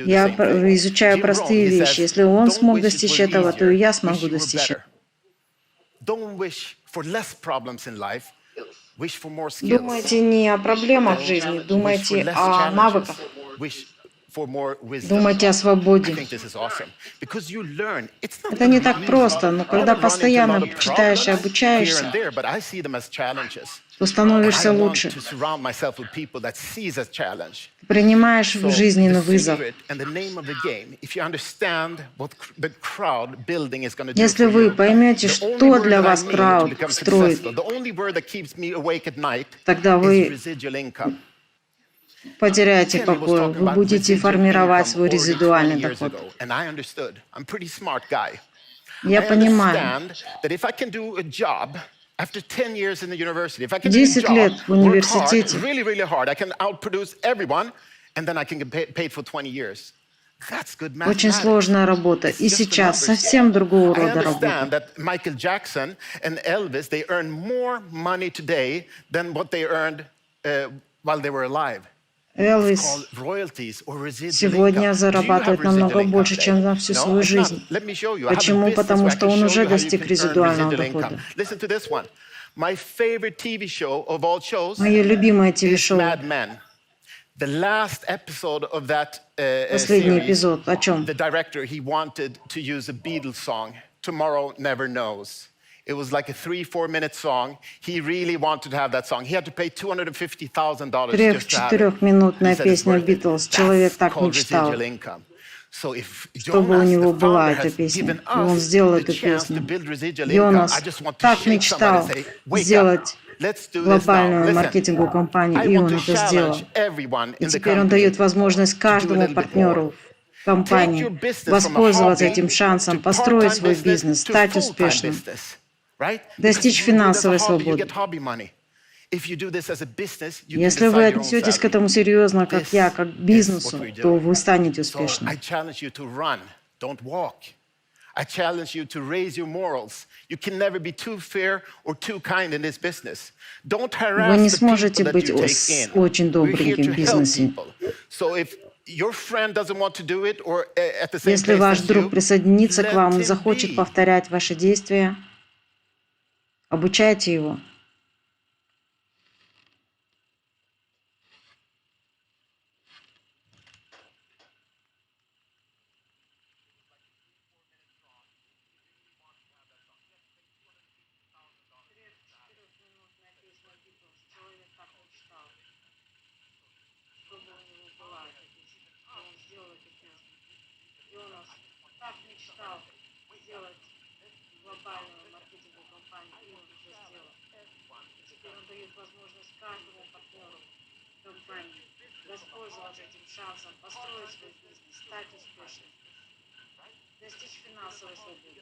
Я изучаю простые вещи. Если он смог достичь этого, то и я смогу достичь этого. Думайте не о проблемах в жизни, думайте о навыках. Думайте о свободе. Это не так просто, но когда постоянно читаешь и обучаешься, то становишься лучше. Принимаешь в жизненный вызов. Если вы поймете, что для вас Crowd строит, тогда вы потеряете покой, вы будете формировать свой резидуальный доход. Я понимаю, 10 лет в университете очень сложная работа, и сейчас совсем другого рода работа. Элвис сегодня зарабатывает намного больше, чем за всю свою жизнь. Почему? Потому что он уже достиг резидуального дохода. Мое любимое ТВ-шоу. Последний эпизод. О чем? It was like a 3-4 minute song. He really wanted to have that song. He had to pay $250,000 just to have it. 3-4-минутная песня Beatles. Человек так мечтал, чтобы у него была эта песня. И он сделал эту песню. Йонас так мечтал сделать глобальную маркетинговую компанию, и он это сделал. И теперь он дает возможность каждому партнеру компании воспользоваться этим шансом, построить свой бизнес, стать успешным, достичь финансовой свободы. Если вы отнесетесь к этому серьезно, как я, как к бизнесу, то вы станете успешным. I challenge you to raise your morals. You can never be too fair or too kind in this business. Don't harass Вы не the сможете people that быть you take in. очень We're here добреньким to в help бизнесе. people. So if your friend doesn't want to do it or at the same Если pace ваш as друг you, присоединится к вам и let him захочет be. повторять ваши действия, обучайте его. глобальную маркетинговую компанию, и он уже сделал. И теперь он дает возможность каждому партнеру компании воспользоваться этим шансом, построить свой бизнес, стать успешным, достичь финансовой свободы.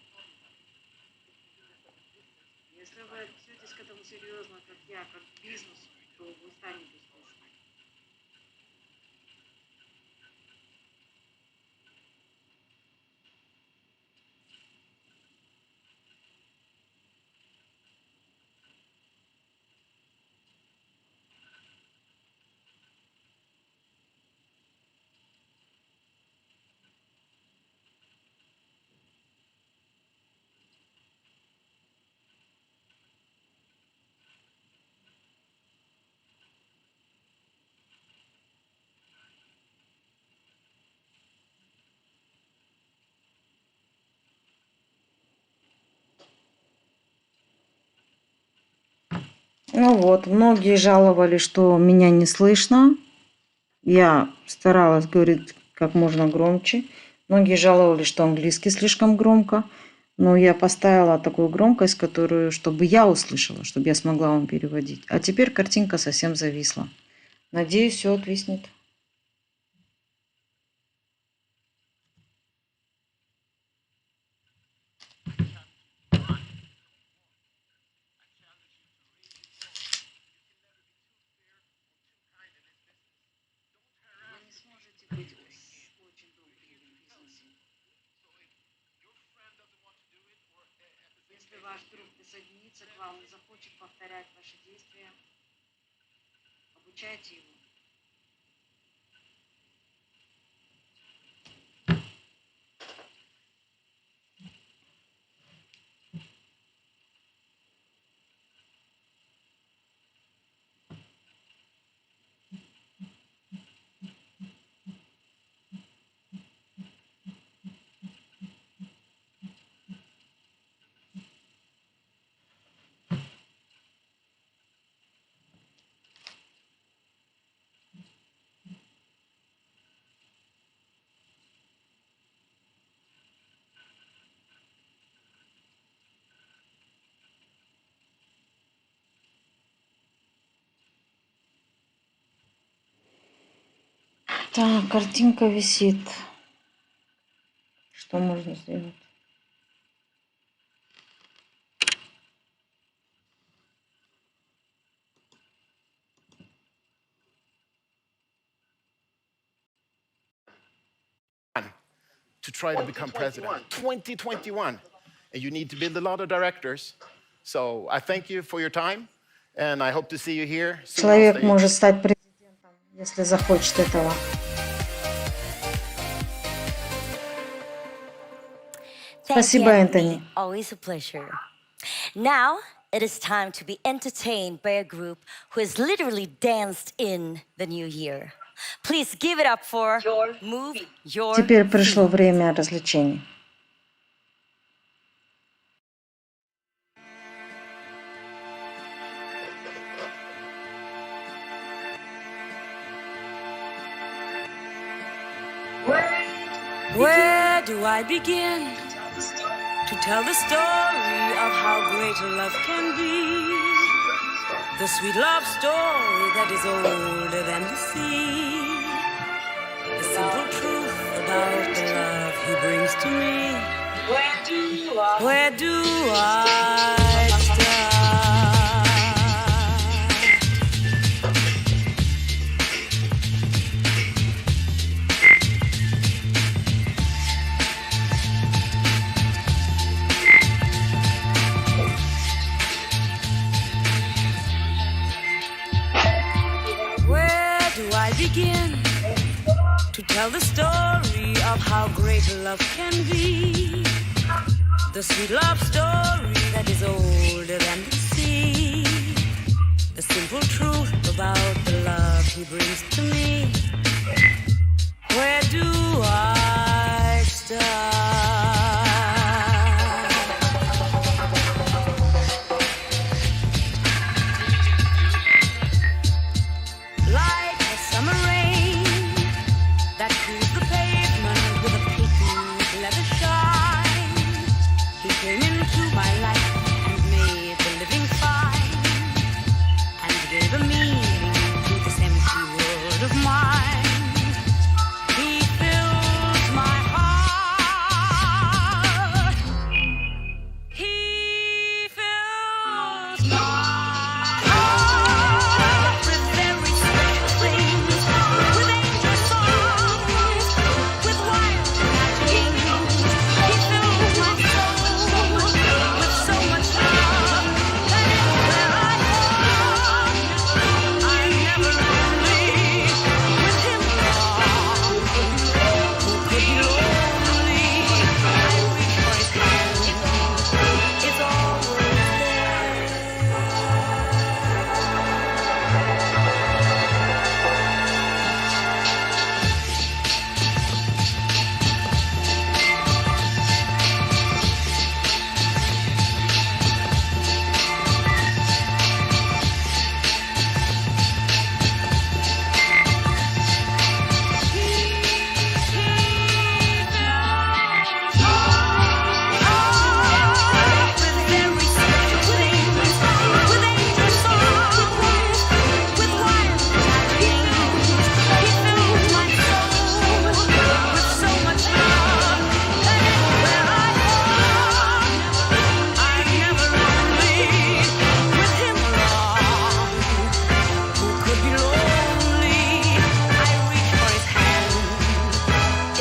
Если вы отнесетесь к этому серьезно, как я, как к бизнесу, то вы станете успешным. Ну вот, многие жаловались, что меня не слышно. Я старалась говорить как можно громче. Многие жаловались, что английский слишком громко. Но я поставила такую громкость, которую, чтобы я услышала, чтобы я смогла вам переводить. А теперь картинка совсем зависла. Надеюсь, все отвиснет. Если ваш друг присоединится к вам и захочет повторять ваши действия, обучайте его. Так, картинка висит. Что можно сделать? To try to become president. 2021. And you need to build a lot of directors. So I thank you for your time, and I hope to see you here soon on Человек stage. может стать президентом, если захочет этого. Спасибо, Энтони. Always a pleasure. Now it is time to be entertained by a group who has literally danced in the new year. Please give it up for Move Your Теперь пришло время развлечений. Where do I begin to tell the story of how great love can be? The sweet love story that is older than the sea. The simple truth about the love he brings to me. Where do I start? to tell the story of how great love can be. The sweet love story that is older than the sea. The simple truth about the love he brings to me. Where do I start? Like a summer rain that cools the pavement with a pink leather shine. He came into my life and made the living fine, and gave a meaning to this empty world of mine. He fills my heart. He fills my heart with very special things, with angel songs, with wild imaginings. He fills my soul with so much love that everywhere I walk, I'm never lonely with him along. Who could be lonely? I reach for his hand.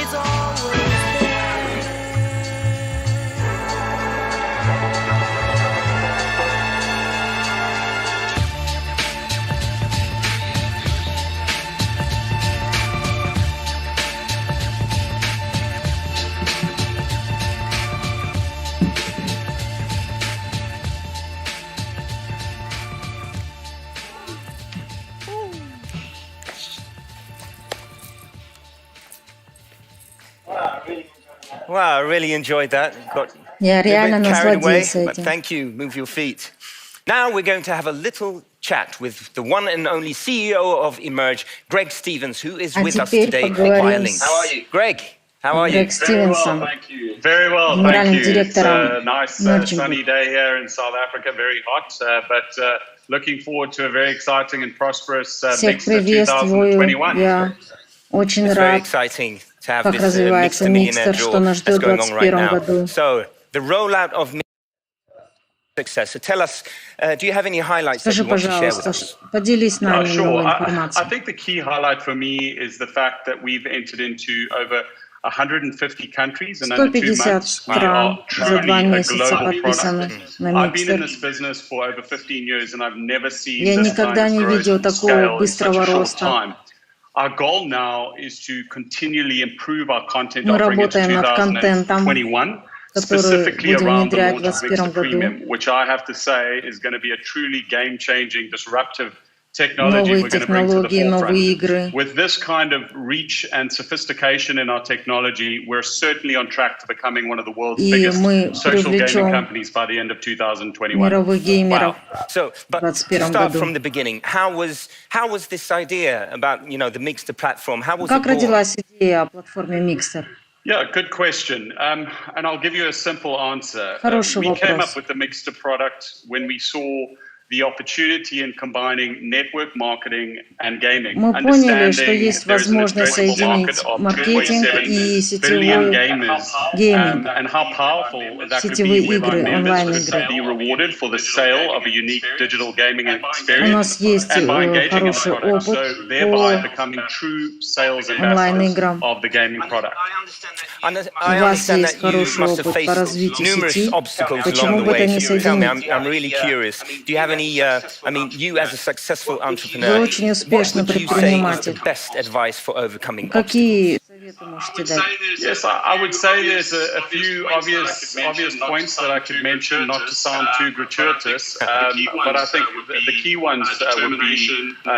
It's always there. Wow, I really enjoyed that. Got Я a реально bit carried away, насладился but этим. thank you. Move your feet. Now we're going to have a little chat with the one and only CEO of Emerge, Greg Stevens, who is with us теперь today поговорим via link. с How are you? Greg, how are you? Грег Стивенсом, Very well, thank генеральным you. It's директором a nice Emerging sunny day here in South Africa, very hot, but looking forward to a very exciting and prosperous Всех Mixer приветствую. 2021. Я очень It's very рад, exciting to have как this развивается Mixer Millionaire микстер, что draw нас that's ждет в going on right 2021 now. году. So, the rollout of success. So tell us, do you have any highlights that Скажи, you want to share with пожалуйста, us? поделись с нами Sure. новой I информацией. think the key highlight for me is the fact that we've entered into over 150 countries in under 2 150 months. We are стран за 2 truly a месяца global подписаны product. на I've been in микстер. this business for over 15 years and I've never seen Я this kind никогда of не growth видел and такого scale in such быстрого a short роста. time. Our goal now is to continually improve our content Мы offering into работаем над контентом, 2021, который specifically будем around the внедрять в launch of Mixer 2021 году. Premium, which I have to say is going to be a truly game-changing, disruptive technology Новые we're going to bring to the технологии, новые forefront. игры. With this kind of reach and sophistication in our technology, we're certainly on track to becoming one of the world's И biggest мы social gaming привлечем companies by the end of 2021. мировых геймеров So, в but to 2021 start году. from the beginning, how was this idea about the Mixer platform? How was Как it born? родилась идея о платформе Mixer? Yeah, good question. And I'll give you a simple answer. Хороший We came вопрос. up with the Mixer product when we saw the opportunity in combining network marketing and gaming. Мы поняли, что Understanding есть there's an возможность addressable соединить market of маркетинг 2.7 и billion сетевой gamers, гейминг, and how powerful that could сетевые be with our игры, members онлайн-игры. could be rewarded for the sale of a unique digital gaming У experience нас есть and by engaging in the хороший product, опыт so thereby по becoming true sales ambassadors онлайн-играм. of the gaming product. I У вас understand есть that you хороший must have опыт по faced развитию numerous sети. obstacles Почему along the бы это way. не So tell me, соединить? I'm really curious. Do you have any Вы очень успешный предприниматель. Какие советы можете дать? Yes, I would say there's a few obvious points that I could mention, not to sound too gratuitous, but I think the key ones would be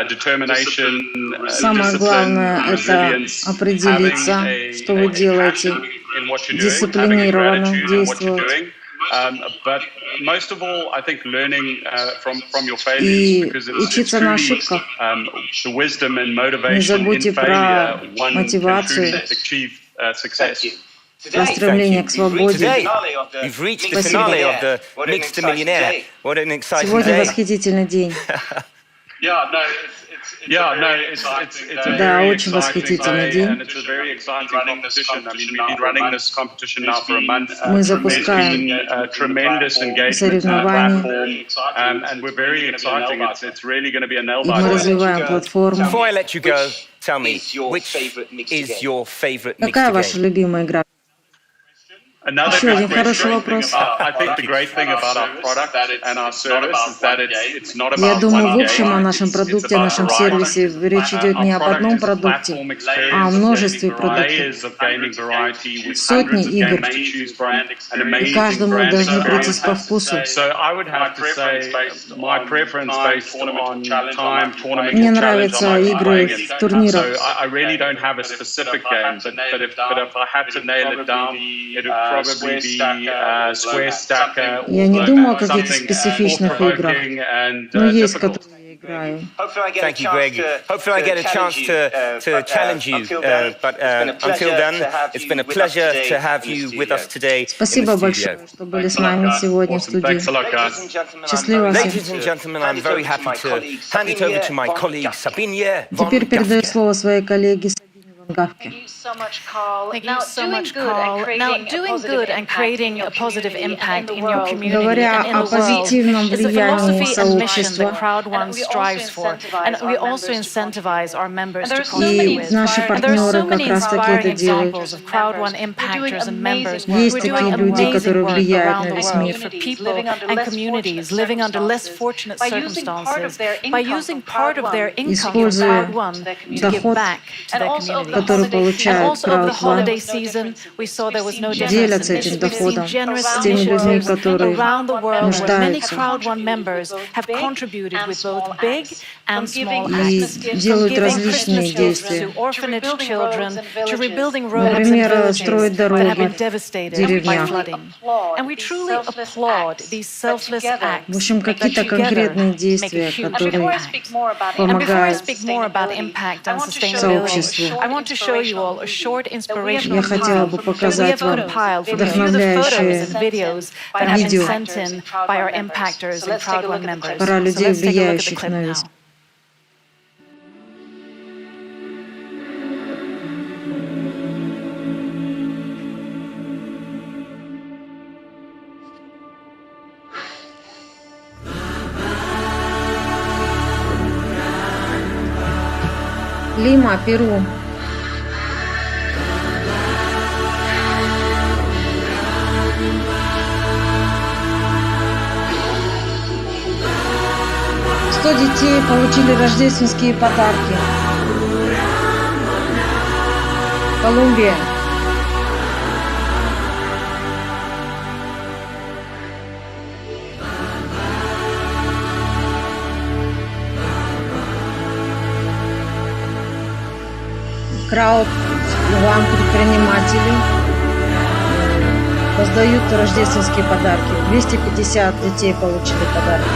determination, Самое главное — это определиться, что вы делаете, дисциплинированно действовать. But most of all, I think learning from your failures, И because it's учиться на ошибках. the wisdom and Не motivation забудьте in про failure one can мотивацию, truly achieve success. про стремление к свободе. Сегодня восхитительный день. Да, очень восхитительный день. Мы запускаем соревнования, и мы развиваем платформу. Какая ваша любимая игра? Еще один хороший вопрос. Я думаю, в общем, о нашем продукте, о нашем сервисе речь идет не об одном продукте, а о множестве продуктов. Сотни игр. И каждому должны прийтись по вкусу. Мне нравятся игры в турнирах. Я не думаю о каких-то специфичных играх, но есть, которые я играю. Thank you, Greg. Hopefully I get a chance to challenge you. But until then, it's been a pleasure to have you with us today. Спасибо большое, что были с нами сегодня в студии. Счастливо всем. Ladies and gentlemen, I'm very happy to hand it over to my colleague Sabine. Теперь передаю слово своей коллеге Гавке. Thank you so much, Carl. Now, doing good and creating a positive impact in your community Говоря and in о the world позитивном is the влиянии philosophy and mission сообщества, that Crowd1 strives for, and we also incentivize our members to и contribute with. наши And there are партнеры so как many раз таки это inspiring делают. examples of Crowd1 impactors and members who Есть are такие doing люди, amazing которые work влияют around на the весь world мир. for people and communities living under less fortunate circumstances by using part of their income from Используя Crowd1 to give доход, back to their communities. который And получает also over the Crowd1, holiday season, we saw there was no generous делятся этим initiatives. We've seen доходом generous с теми людьми, initiatives которые around the world where many нуждаются, Crowd1 members have contributed with both big and small и acts. From делают giving различные Christmas gifts действия. to orphanage children, to rebuilding roads and Например, строить villages that have дороги been в devastated by деревнях. flooding. And we truly applaud these selfless acts. В общем, какие-то that together конкретные make a действия, huge которые impact. And before I помогают speak more about impact and сообществу, sustainability, I want to show you all a short inspirational я хотела бы показать вам вдохновляющие видео про людей, влияющих на весь. Лима, Перу. Детей получили рождественские подарки. Колумбия. Crowd1 предприниматели раздают рождественские подарки. 250 детей получили подарки.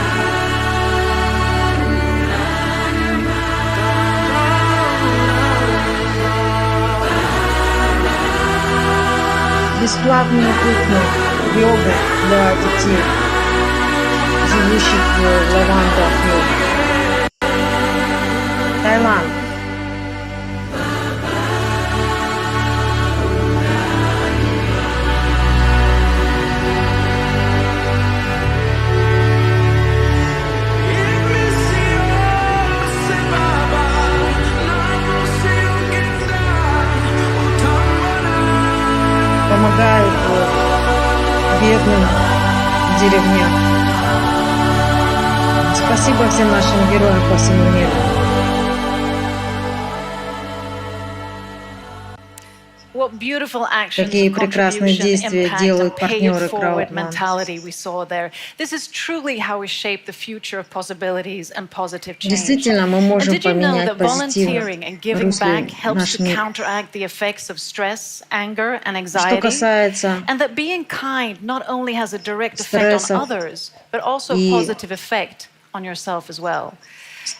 Бесплатную кухню, йогу для детей, живущих в Лавандах. Таиланд. Помогают бедным деревням. Спасибо всем нашим героям по всему миру. Какие прекрасные действия делают партнеры Crowd1. Действительно, мы можем поменять позитивно наш мир. Что касается стрессов,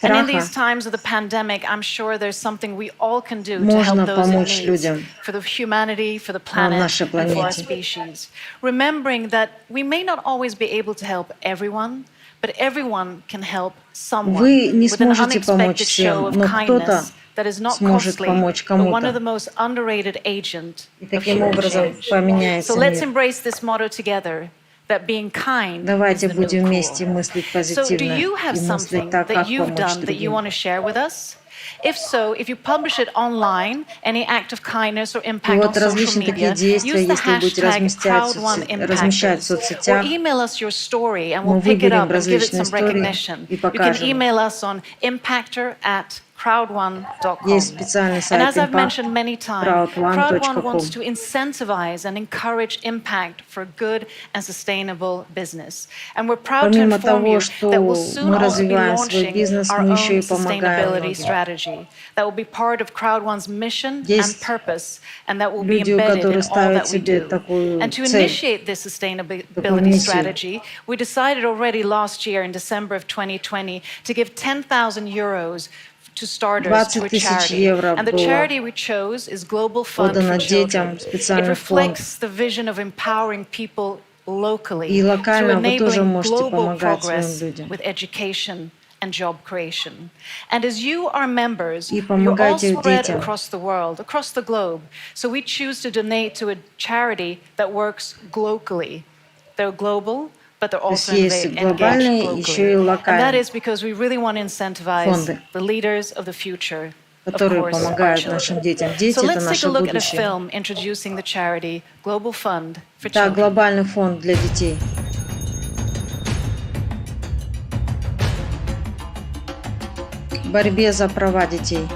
And in these times of the pandemic, I'm sure there's something we all can do to можно help those in помочь need, людям for the humanity, for the на planet, нашей and for our планете. species. Remembering that we may not always be able to help everyone, but everyone can help someone Вы не with an сможете помочь unexpected show всем, of но кто-то kindness that is not сможет costly, помочь but one of кому-то. the most underrated agents И of таким human образом change. поменяется So let's мир. embrace this motto together. That being kind Давайте is the будем new вместе cool. мыслить So do позитивно you have и мыслить something так, that как you've помочь done that you другим. want to share with us? If so, if you publish it online, any act of kindness or И impact on вот social различные такие media, действия, use the если вы будете hashtag размещать в Crowd1Impactors, or соцсетях, email us your story and мы we'll pick it выберем up and give it различные some истории recognition. и You can покажем. email us on impactor@crowd1.com. Есть специальный And сайт as I've mentioned many times, Crowd1 wants impact.crowd1.com. to incentivize and encourage impact for good and sustainable business. And we're proud to Помимо inform того, you что that we'll soon мы also be развиваем свой launching бизнес, our мы еще own и помогаем sustainability многим. strategy that will be part of Crowd1's mission and Есть purpose, and that will be люди, embedded in которые all ставят that we себе do. такую And to цель, initiate this такую sustainability миссию. strategy, we decided already last year in December of 2020 to give 10,000 euros to starters to a 20 000 charity. евро And the было charity we chose is Global Fund отдано for детям, Children. It специальный фонд. reflects the vision of empowering people locally И through локально вы тоже enabling можете global помогать своим progress людям. with education and job creation. And as you are members, И you're all помогайте spread детям. across the world, across the globe. So we choose to donate to a charity that works globally. They're global, but they're То есть also есть engaged глобальные, еще и locally. And that локальные is because we really want to incentivize фонды, the leaders of the future, of которые course, our помогают children. нашим детям. Дети So — это let's take наше a look at a будущее. film introducing the charity Global Fund for Да, Children. глобальный фонд для детей. В борьбе за права детей.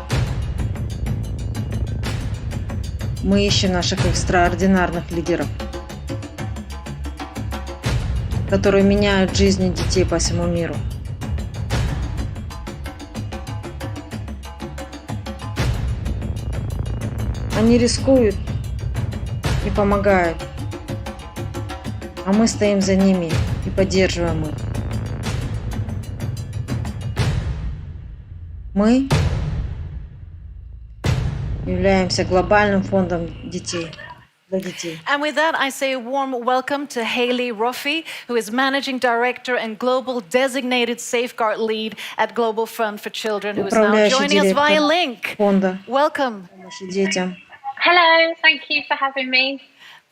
Мы ищем наших экстраординарных лидеров, которые меняют жизни детей по всему миру. Они рискуют и помогают, а мы стоим за ними и поддерживаем их. Мы являемся глобальным фондом детей. And with that, I say a warm welcome to Haley Roffey, who is Managing Director and Global Designated Safeguard Lead at Global Fund for Children, who is now joining us via link. Welcome. Hello, thank you for having me.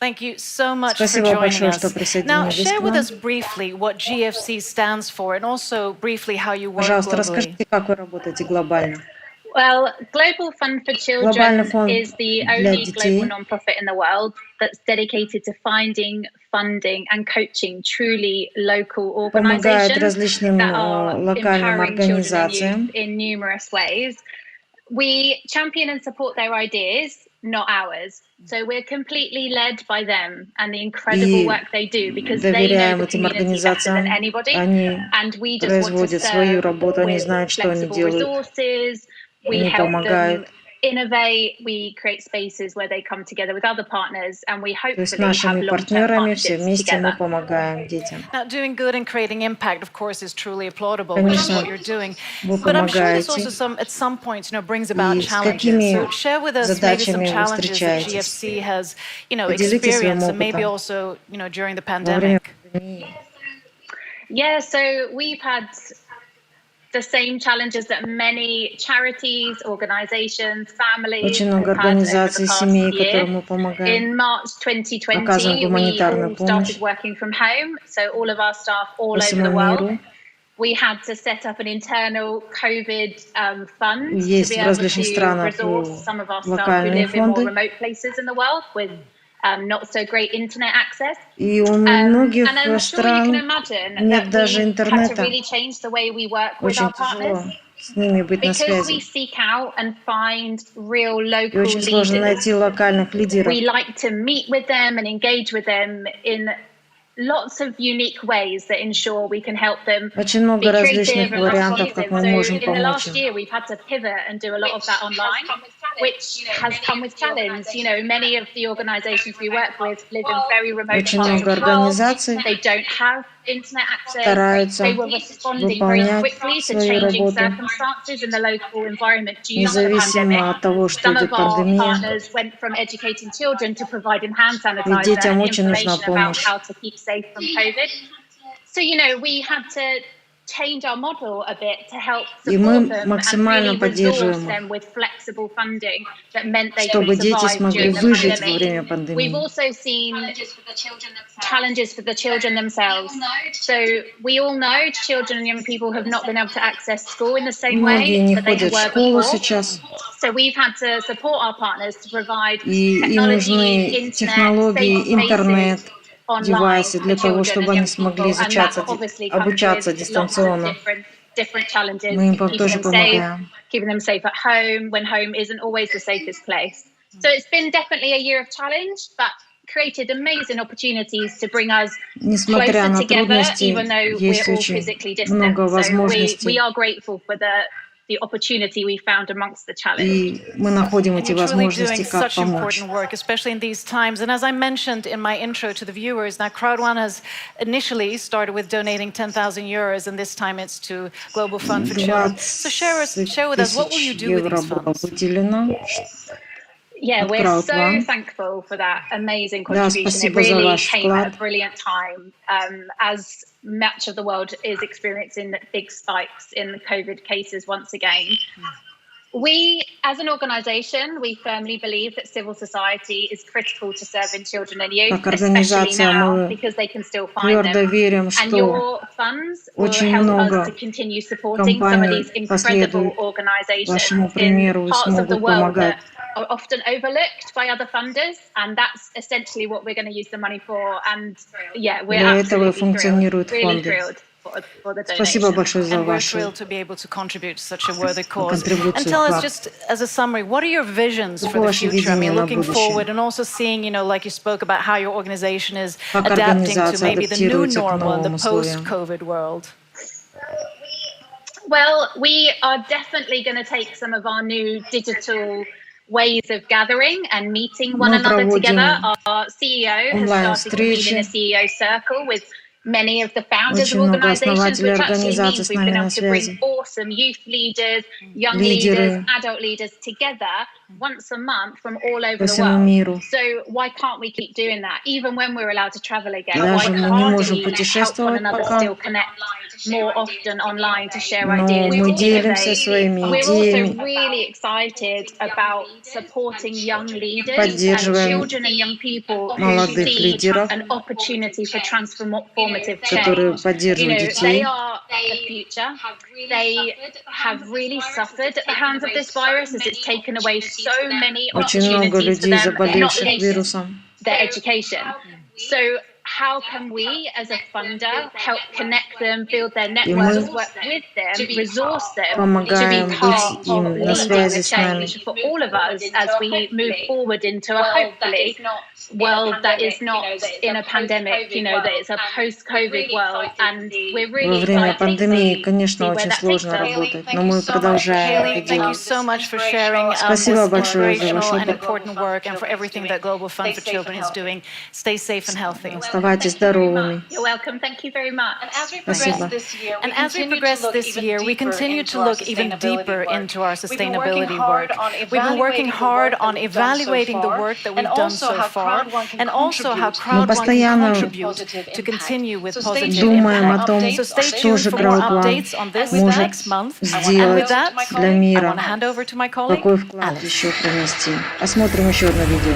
Thank you so much for joining us. Now, share with us briefly what GFC stands for and also briefly how you work Пожалуйста, globally. расскажите, как вы работаете глобально. Well, Global Fund for Children is the only global non-profit in the world that's dedicated to finding, funding and coaching truly local organizations that are empowering children and youth in numerous ways. We champion and support their ideas, not ours. So we're completely led by them and the incredible work they do because they know the community better than anybody. And we just want to serve with flexible resources. We help them innovate, we create spaces where they come together with other partners, and we hopefully have long-term partnerships together. Now, doing good and creating impact, of course, is truly applaudable, which is what you're doing. But I'm sure this also at some point, brings about challenges. So share with us maybe some challenges that GFC has, experienced, and maybe also, during the pandemic. Yeah, so we've had the same challenges that many charities, organizations, families have had over the past year. In March 2020, we all started working from home, so all of our staff all over the world. We had to set up an internal COVID fund to be able to resource some of our staff who live in more remote places in the world with not so great internet access. И у многих And I'm sure you стран can imagine нет that даже we had to интернета. really change the way we work with Очень our partners. тяжело с ними быть на Because we связи. seek out and find real И local очень сложно leaders. найти локальных лидеров. We like to meet with them and engage with them in lots of unique ways that ensure we can help them Очень be много creative различных and вариантов, как responsive. мы So можем in the помочь last им. year, we've had to pivot and do a lot of that online, which has come with challenge. You know, many of the organizations we work with live in very remote Очень parts много of the world. организаций They don't have internet access. стараются They were responding very выполнять quickly to свою changing работу, circumstances in the local environment due to the независимо pandemic. от того, что Some идет of our пандемия. partners went from educating children to providing hand Ведь sanitizer детям and очень нужна information about помощь. how to keep safe from COVID. So, you know, we had to change our model a bit to help И мы support them and максимально really resource поддерживаем them with flexible funding that meant they чтобы could дети survive смогли during the выжить во pandemic. время We've пандемии. also seen challenges for the children themselves. So we all know children and young people have not been able to access school in the same Многие way не that they ходят в were школу before. сейчас, So we've had to support our partners to provide и им technology, нужны internet, технологии, safe интернет, spaces online девайсы для for того, children чтобы and они young смогли people, and that изучаться, obviously comes обучаться with lots of дистанционно. different challenges, Мы им keeping тоже them safe, помогаем. keeping them safe at home when home isn't always the safest place. So it's been definitely a year of challenge, but created amazing opportunities to bring us Несмотря closer на together, трудности, even though есть we're all очень physically distant. много So we возможностей, are grateful for the opportunity we found amongst the challenge. и мы находим эти You're truly возможности, doing как such помочь. important work, especially in these times. And as I mentioned in my intro to the viewers, now Crowd1 has initially started with donating 10,000 euros, and this time it's to Global Fund for Children. So share with us, what will you do with these funds? Выделено. Yeah, we're Crowd1. so thankful for that amazing Да, contribution. It спасибо за really ваш came at вклад. a brilliant time as much of the world is experiencing big spikes in COVID cases once again. We, as an organisation, we firmly believe that civil society is critical to serving children and youth, Как especially организация now, мы because they can still find твердо them. верим, And что your funds will очень help много us to continue supporting some of these компаний incredible последуют organisations вашему in примеру и parts of the смогут world помогать. that are often overlooked by other funders, and that's essentially what we're going to use the money for. And yeah, we're Для этого и absolutely функционируют thrilled, really фонды. thrilled for the Спасибо donation. большое за And we're вашу thrilled to be able to contribute to such a worthy cause. And контрибуцию, tell us вклад. just as a summary, what are your visions for the ваше future? I видение mean, на looking будущее? forward and also seeing, you know, like you spoke about how your organization is Как adapting to организация maybe the new адаптируется к normal in the новым условиям? post-COVID world. Well, we are definitely going to take some of our new digital ways of gathering and meeting one Мы another проводим together. Our CEO has started convening a CEO circle with many of the founders Очень of много organizations, основателей which actually организаций means с we've been нами на able to bring связи. awesome youth leaders, young Лидеры leaders, adult leaders together once a month from all over по the всему world. миру. So why can't we keep doing that? Even when we're allowed to travel again, Даже why мы не can't можем we help one путешествовать another пока, still connect more often online to share но ideas, мы to делимся innovate? своими We're also идеями, really excited about supporting young leaders and поддерживаем children and young people who молодых see лидеров, an opportunity for transformative которые change. You поддерживают know, детей. they are the future. They have really suffered at the hands of this virus as it's taken away so many Очень много opportunities for людей, them, not заболевших least вирусом. their education. So how can we, as a funder, help connect them, build their networks, work with them, resource them to Помогаем be part быть of им на leading связи the с нами. change for all of us as we move forward into a hopefully world that is not in a pandemic, you know, that it's a post-COVID world, and we're Во really время excited to пандемии, see конечно, where очень that takes сложно us. работать, но мы продолжаем Haley, это thank you делать. so much for sharing this Спасибо большое за ваш inspirational and опыт. important work and for everything that Global Fund for Children is doing. Stay safe and healthy. Оставайтесь здоровыми. You're welcome. Thank you very much. Спасибо. And as we progress this year, we continue to look even deeper into our sustainability work. We've been working hard on evaluating the work that we've done so far, and also how Crowd1 can постоянно contribute to continue with positive думаем о impact. том, So stay что tuned же for more Crowd1 updates on this может next month. And with сделать that, для I мира, want to hand over to my colleague, какой вклад Alice. еще принести. Посмотрим еще одно видео.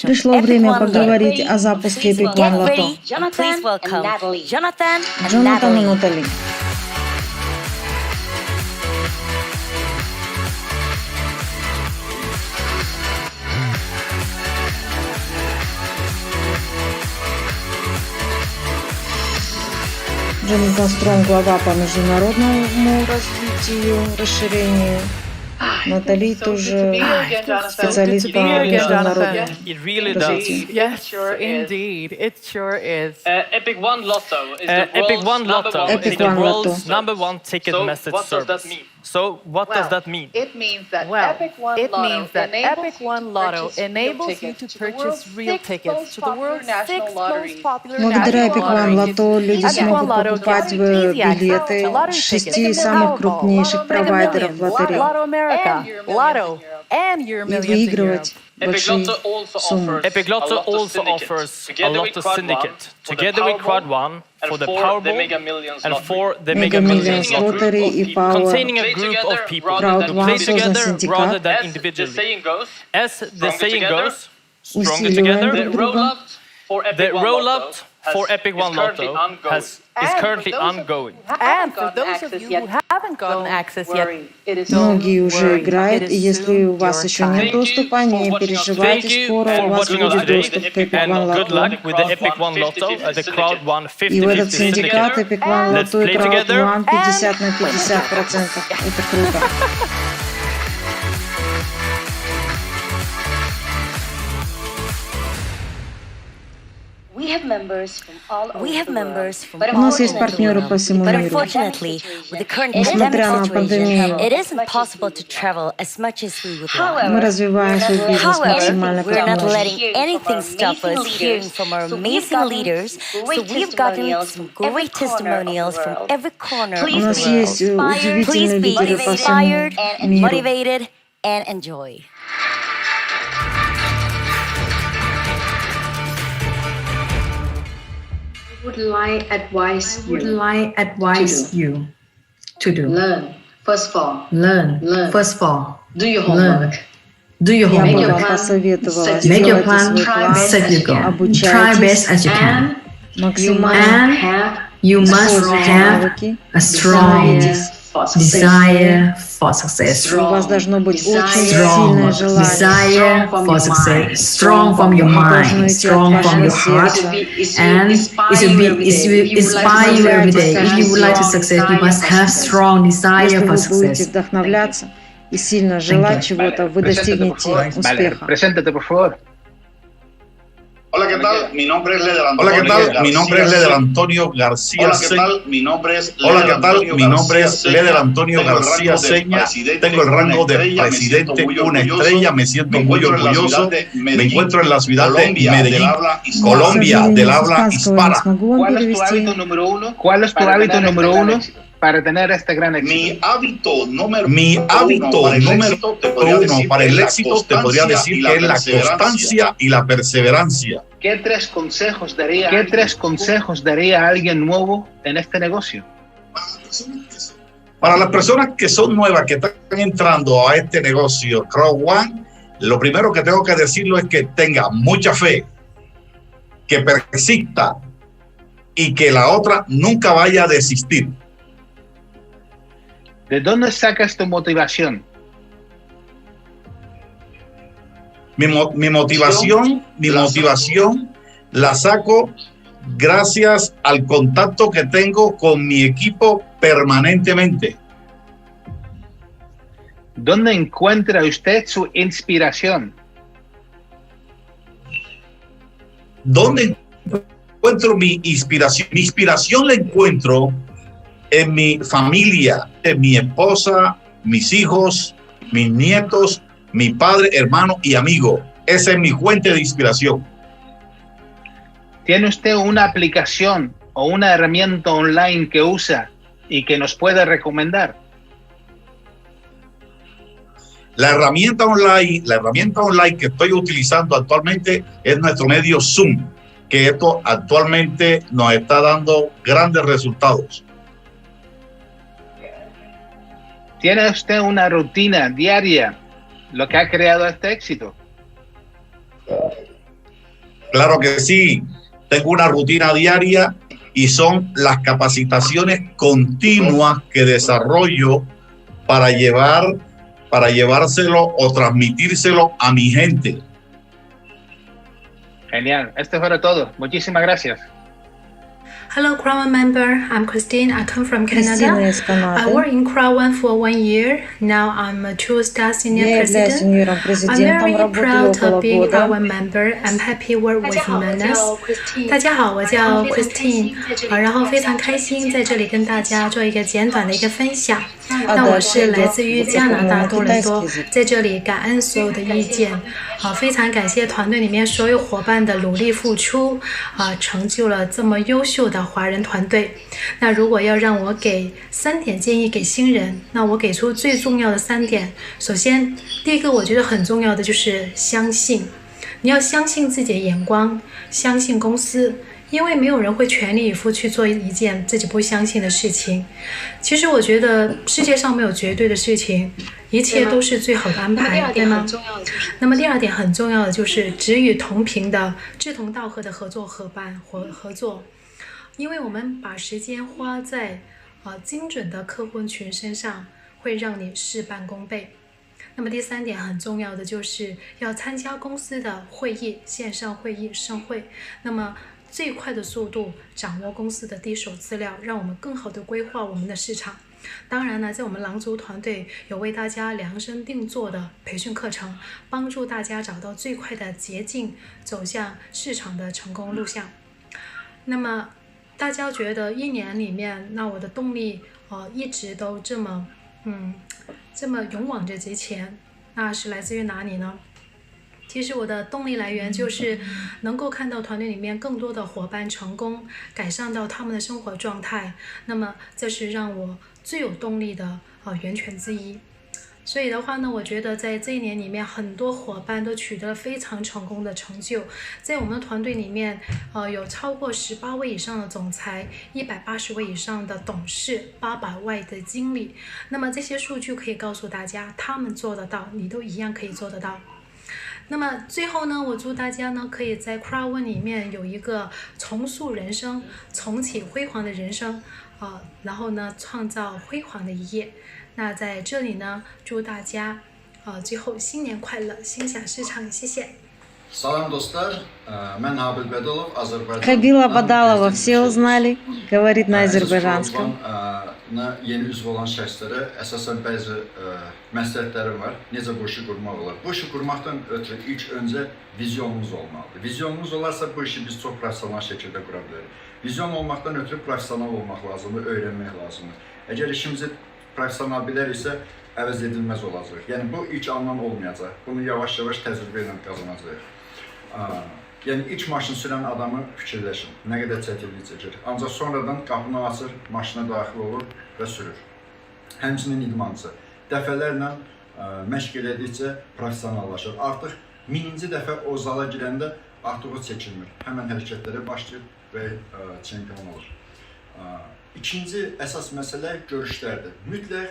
Пришло время поговорить о запуске Epic One Lotto. Джонатан и Натали. Джонатан Стронг, глава по международному развитию, расширению. Натали тоже специалист по международному развитию. Yes, sure indeed. It sure is. Epic One Lotto is the world's number one ticket message service. So what does that mean? It means that Epic One Lotto enables you to purchase real tickets to the world's 6 most popular Благодаря Epic One national Lotto люди смогут покупать билеты 6 самых крупнейших провайдеров лотерей и выигрывать большие суммы. Epic Lotto also offers a Lotto syndicate, together with Crowd1 for the Powerball and for the Mega Millions lottery, containing a group of people who play together rather than individually. As the saying goes, stronger together. The rollout for Epic One Lotto is currently ongoing. And for those of you who haven't gotten access yet, Многие уже играют, и если у вас еще нет доступа, не переживайте, скоро у вас будет доступ к Epic One Lotto. И в этот синдикат Epic One Lotto и Crowd1 50/50%. Это круто. У нас есть партнеры по всему миру. Несмотря на пандемию, мы развиваем свой бизнес максимально, как можем. У нас есть удивительные лидеры по всему миру. Would like advise you to do. Learn. First of all. Do your homework. Я бы вам посоветовала сделать свой план, Try best as you can. Максимально you must have a strong desire for success. У вас должно быть очень сильное желание. Desire for success. Strong from your mind, strong from your heart, and it will inspire you every day. If you would like to succeed, you must have strong desire for Если вы будете success. вдохновляться и сильно желать чего-то, вы достигнете успеха. Preséntate, por favor. Hola, ¿qué tal? Mi nombre es Leder Antonio García Seña. Hola, ¿qué tal? Mi nombre es Leder Antonio García Seña. Tengo el rango de presidente, una estrella. Me siento muy orgulloso. Me encuentro en la ciudad de Medellín, Colombia, del habla hispana. ¿Cuál es tu hábito número uno? ¿Cuál es tu hábito número uno para tener este gran éxito? Mi hábito número uno para el éxito te podría decir que es la constancia y la perseverancia. ¿Qué tres consejos daría a alguien nuevo en este negocio? Para las personas que son nuevas, que están entrando a este negocio Crowd1, lo primero que tengo que decirlo es que tenga mucha fe, que persista y que la otra nunca vaya a desistir. ¿De dónde sacas tu motivación? Mi motivación la saco gracias al contacto que tengo con mi equipo permanentemente. ¿Dónde encuentra usted su inspiración? ¿Dónde encuentro mi inspiración? Mi inspiración la encuentro en mi familia, en mi esposa, mis hijos, mis nietos, mi padre, hermano y amigo. Esa es mi fuente de inspiración. ¿Tiene usted una aplicación o una herramienta online que usa y que nos puede recomendar? La herramienta online que estoy utilizando actualmente es nuestro medio Zoom, que esto actualmente nos está dando grandes resultados. ¿Tiene usted una rutina diaria lo que ha creado este éxito. Claro que sí. Tengo una rutina diaria y son las capacitaciones continuas que desarrollo para llevárselo o transmitírselo a mi gente. Genial. Esto fuera todo. Muchísimas gracias. Hello, Crowd1 member. I'm Christine. I come from Canada. I work in Crowd1 for 1 year. Now I'm a two-star senior president. I'm very proud to be a Crowd1 member. I'm happy work with Manas. 大家好，我叫 Christine， 然后非常开心在这里跟大家做一个简短的一个分享。那我是来自于加拿大多伦多，在这里感恩所有的意见，非常感谢团队里面所有伙伴的努力付出，成就了这么优秀的华人团队。那如果要让我给3点建议给新人，那我给出最重要的3点。首先，第一个我觉得很重要的就是相信，你要相信自己的眼光，相信公司。因为没有人会全力以赴去做一件自己不相信的事情。其实我觉得世界上没有绝对的事情，一切都是最好的安排，对吗？那么第2点很重要的就是志与同频的志同道合的合作，因为我们把时间花在精准的客户群身上，会让你事半功倍。那么第3点很重要的就是要参加公司的会议，线上会议、盛会，那么最快的速度掌握公司的第一手资料，让我们更好的规划我们的市场。当然呢，在我们狼族团队有为大家量身定做的培训课程，帮助大家找到最快的捷径，走向市场的成功路向。那么大家觉得1年里面，那我的动力一直都这么勇往直前，那是来自于哪里呢？其实我的动力来源就是能够看到团队里面更多的伙伴成功，改善到他们的生活状态，那么这是让我最有动力的源泉之一。所以的话呢，我觉得在这1年里面，很多伙伴都取得了非常成功的成就。在我们的团队里面，有超过18位以上的总裁，180位以上的董事，800位的经理。那么这些数据可以告诉大家，他们做得到，你都一样可以做得到。那么最后呢，我祝大家呢可以在 Crowd1 里面有一个重塑人生、重启辉煌的人生，然后呢创造辉煌的一页。那在这里呢，祝大家最后新年快乐，心想事成，谢谢。Salam dostlar, mən Habil Bedolov, Azərbaycan. Kabila Badalova, все узнали, говорит на азербайджанском. Yeni üzv olan şəxslərə əsasən bəzi məsləhətlərim var. Necə bu işi qurmaq olar? Bu işi qurmaqdan ötürü ilk öncə vizyonumuz olmalıdır. Vizyonumuz olarsa bu işi biz çox professional şəkildə qura bilərik. Vizyon olmaqdan ötürü professional olmaq lazımdır, öyrənmək lazımdır. Əgər işimizi professional biləriksə, əvəz edilməz olacaq. Yəni bu ilk andan olmayacaq. Bunu yavaş-yavaş təcrübə ilə qazanacaq. Yəni ilk maşın sürən adamı fikirləşin, nə qədər çətinlik çəkir. Ancaq sonradan qapını açır, maşına daxil olur və sürür. Həmçinin idmançı. Dəfələrlə məşq elədikcə professionallaşır. Artıq 1000-ci dəfə o zala girəndə artıq o çəkinmir. Həmən hərəkətlərə başlayır və çempion olur. İkinci əsas məsələ görüşlərdir. Mütləq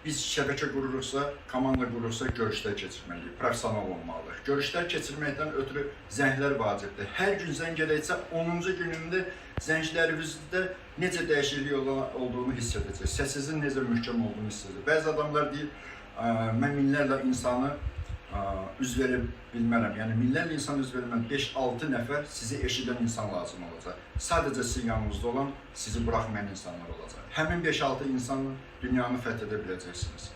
biz şəbəkə qururuqsa, komanda qururuqsa görüşlər keçirməliyik, professional olmalıyıq. Görüşlər keçirməkdən ötürü zənglər vacibdir. Hər gün zəng gələksə 10-cu günündə zənglərimizdə necə dəyişiklik olduğunu hiss edəcək, səsinizin necə möhkəm olduğunu hiss edəcək. Bəzi adamlar deyir, mən minlərlə insanı üz verə bilmərəm. Yəni minlərlə insan üz verməm, 5-6 nəfər sizi eşidən insan lazım olacaq. Sadəcə sizin yanınızda olan, sizi buraxmayan insanlar olacaq. Həmin 5-6 insanla dünyanı fəth edə biləcəksiniz.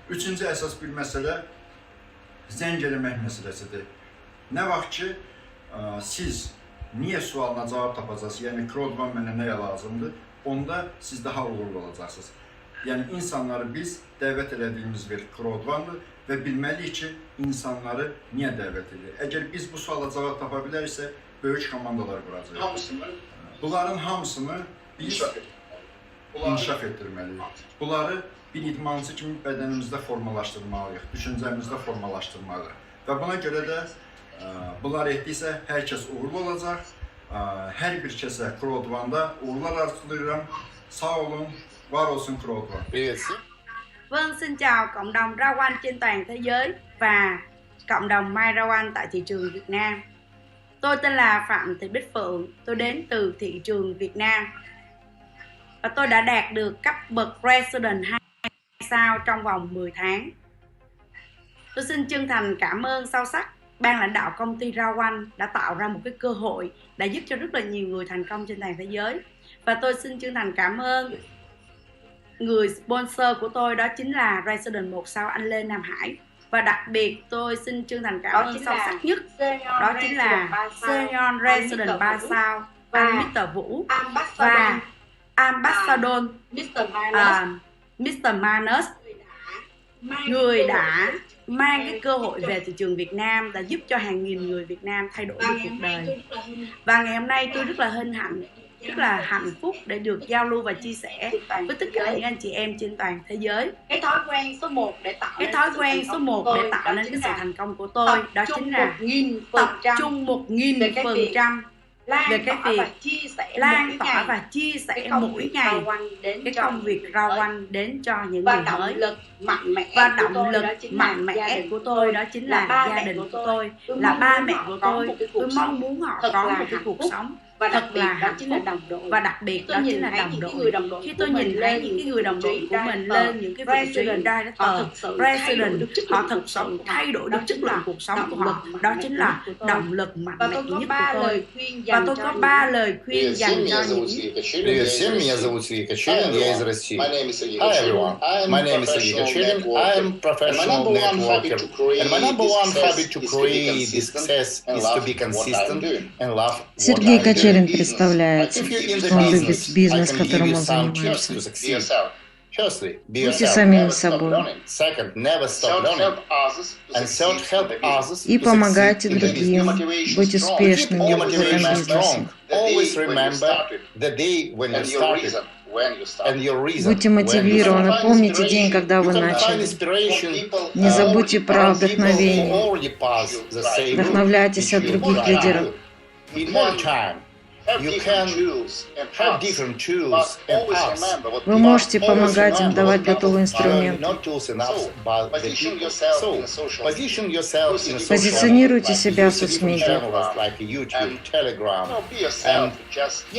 Üçüncü əsas bir məsələ zəng eləmək məsələsidir. Nə vaxt ki, siz niyə sualına cavab tapacaqsınız, yəni Crowd1 mənə nəyə lazımdır, onda siz daha uğurlu olacaqsınız. Yəni insanları biz dəvət elədiyimiz bir Crowd1-dır və bilməliyik ki, insanları niyə dəvət edirik. Əgər biz bu suala cavab tapa biləriksə, böyük komandalar quracağıq. Bunların hamısını biz inkişaf etdirməliyik. Bunları bir idmançı kimi bədənimizdə formalaşdırmalıyıq, düşüncəmizdə formalaşdırmalıyıq. Və buna görə də bunlar etdiksə, hər kəs uğurlu olacaq. Hər bir kəsə Crowd1-da uğurlar arzulayıram. Sağ olun, var olsun Crowd1. Vâng, xin chào cộng đồng Crowd1 trên toàn thế giới và cộng đồng My Crowd1 tại thị trường Việt Nam. Tôi tên là Phạm Thị Bích Phượng, tôi đến từ thị trường Việt Nam. Và tôi đã đạt được cấp bậc Resident 2 sao trong vòng 10 tháng. Tôi xin chân thành cảm ơn sâu sắc ban lãnh đạo công ty Crowd1 đã tạo ra một cái cơ hội đã giúp cho rất là nhiều người thành công trên toàn thế giới. Và tôi xin chân thành cảm ơn người sponsor của tôi, đó chính là Resident 1 sao anh Lê Nam Hải. Và đặc biệt tôi xin chân thành cảm ơn sâu sắc nhất, đó chính là Senior Resident 3 sao anh Mr. Vũ và Ambassador Mr. Manus, người đã mang cái cơ hội về thị trường Việt Nam, đã giúp cho hàng nghìn người Việt Nam thay đổi được cuộc đời. Và ngày hôm nay tôi rất là hân hạnh, rất là hạnh phúc để được giao lưu và chia sẻ với tất cả những anh chị em trên toàn thế giới. Cái thói quen số 1 để tạo nên cái sự thành công của tôi, đó chính là tập trung 1000% về cái việc lan tỏa và chia sẻ mỗi ngày cái công việc Crowd1 đến cho những người mới. Và động lực mạnh mẽ của tôi đó chính là gia đình của tôi, là ba mẹ của tôi. Tôi mong muốn họ có một cái cuộc sống thật là hạnh phúc và đặc biệt đó chính là đồng đội. Khi tôi nhìn thấy những cái người đồng đội của mình lên những cái vị trí President, họ thực sự thay đổi được chất lượng cuộc sống của họ. Đó chính là động lực mạnh mẽ nhất của tôi. Và tôi có 3 lời khuyên dành cho những Привет всем, меня зовут Сергей Кочелин, я из России. Hi everyone, my name is Сергей Кочелин, I am professional networker, and my number one habit to create this success is to be consistent and love what Сергей I do. Кочелин представляется, что он любит бизнес, которым он занимается. Будьте самим собой и помогайте другим быть успешными в этом бизнесе. Будьте мотивированы, помните день, когда вы начали. Не забудьте про вдохновение. Вдохновляйтесь от других лидеров. Вы можете помогать им давать готовые инструменты. Позиционируйте себя в соцмедиа.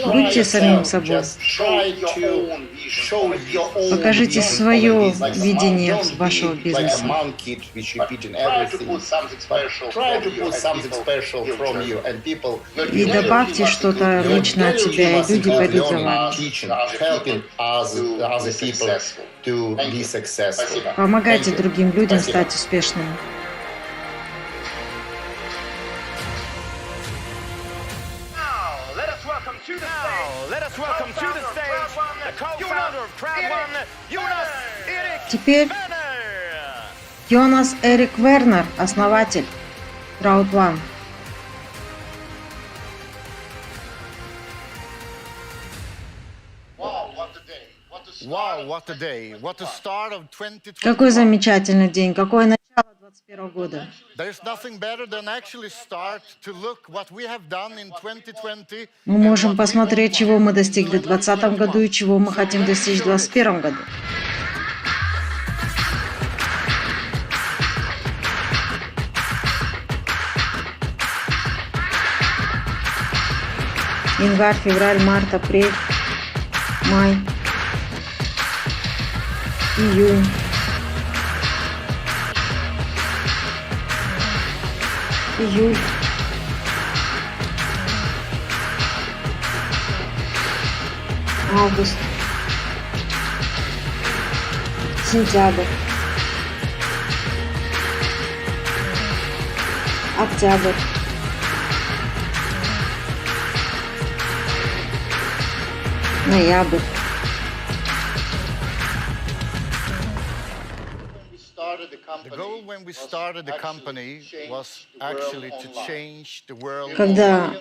Будьте самим собой. Покажите свое видение вашего бизнеса. И добавьте что-то лично от себя, и люди пойдут за вами. Помогайте другим людям стать успешными. Теперь Йонас Эрик Вернер, основатель Crowd1. Какой замечательный день, какое начало 2021 года. Мы можем посмотреть, чего мы достигли в 2020 году и чего мы хотим достичь в 2021 году. Январь, февраль, март, апрель, май, июнь, июль, август, сентябрь, октябрь, ноябрь. Когда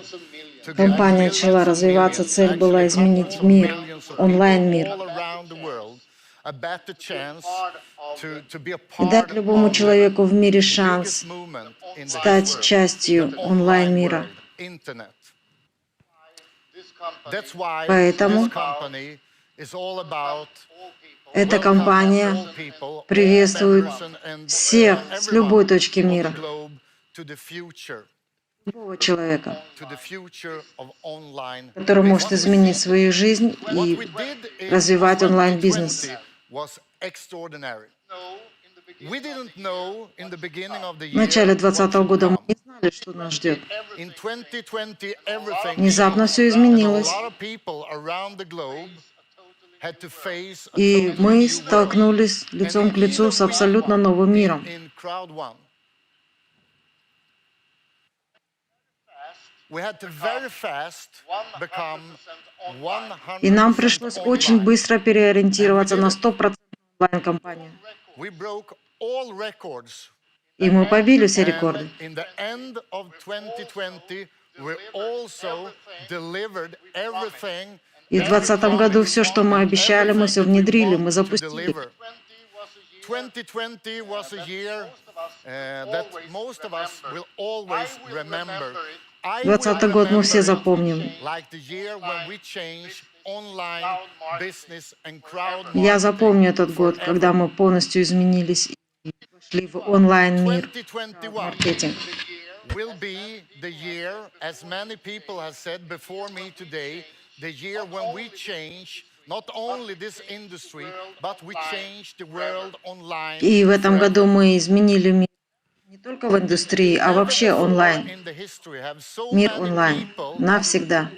компания начала развиваться, цель была изменить мир, онлайн-мир. И дать любому человеку в мире шанс стать частью онлайн-мира. Поэтому Эта компания приветствует всех с любой точки мира, любого человека, который может изменить свою жизнь и развивать онлайн-бизнес. В начале 2020 года мы не знали, что нас ждет. Внезапно все изменилось. И мы столкнулись лицом к лицу с абсолютно новым миром. И нам пришлось очень быстро переориентироваться на 100% онлайн-компанию. И мы побили все рекорды. И в 2020 году все, что мы обещали, мы все внедрили, мы запустили. 2020 год мы все запомним. Я запомню этот год, когда мы полностью изменились и вошли в онлайн-мир, маркетинг. И в этом году мы изменили мир не только в индустрии, а вообще онлайн. Мир онлайн навсегда.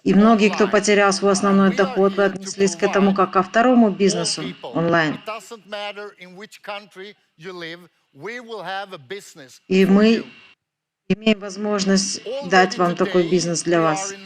И многие, кто потерял свой основной доход, отнеслись к этому как ко второму бизнесу онлайн. И мы имеем возможность дать вам такой бизнес для вас. В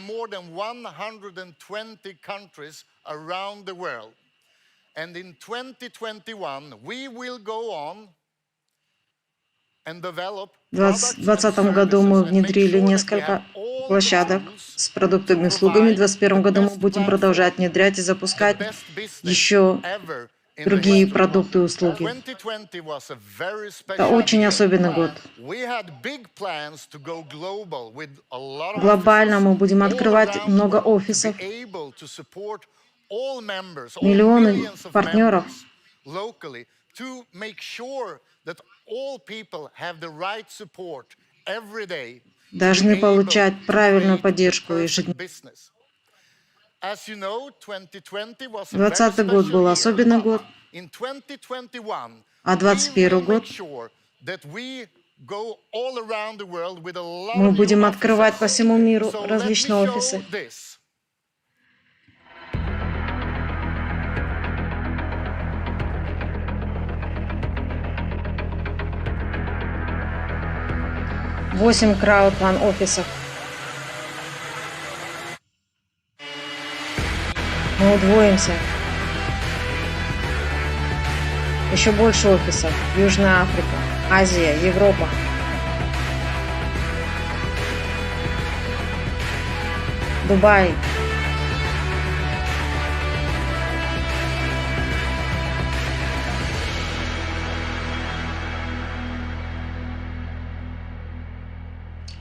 2020 году мы внедрили несколько площадок с продуктами и услугами. В 2021 году мы будем продолжать внедрять и запускать еще другие продукты и услуги. Это очень особенный год. Глобально мы будем открывать много офисов, миллионы партнеров, должны получать правильную поддержку ежедневно. 2020 год был особенный год, а 2021 год мы будем открывать по всему миру различные офисы. Восемь Crowd1 офисов. Мы удвоимся. Еще больше офисов. Южная Африка, Азия, Европа. Дубай.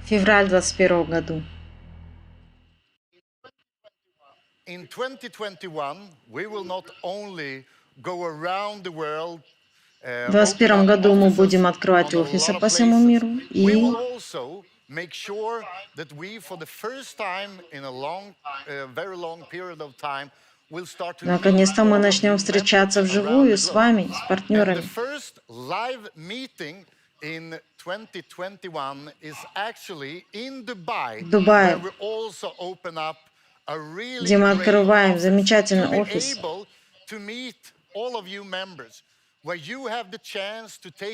Февраль 2021 году. В 2021 году мы будем открывать офисы по всему миру и наконец-то мы начнем встречаться вживую с вами, с партнерами. В Дубае, где мы открываем замечательный офис.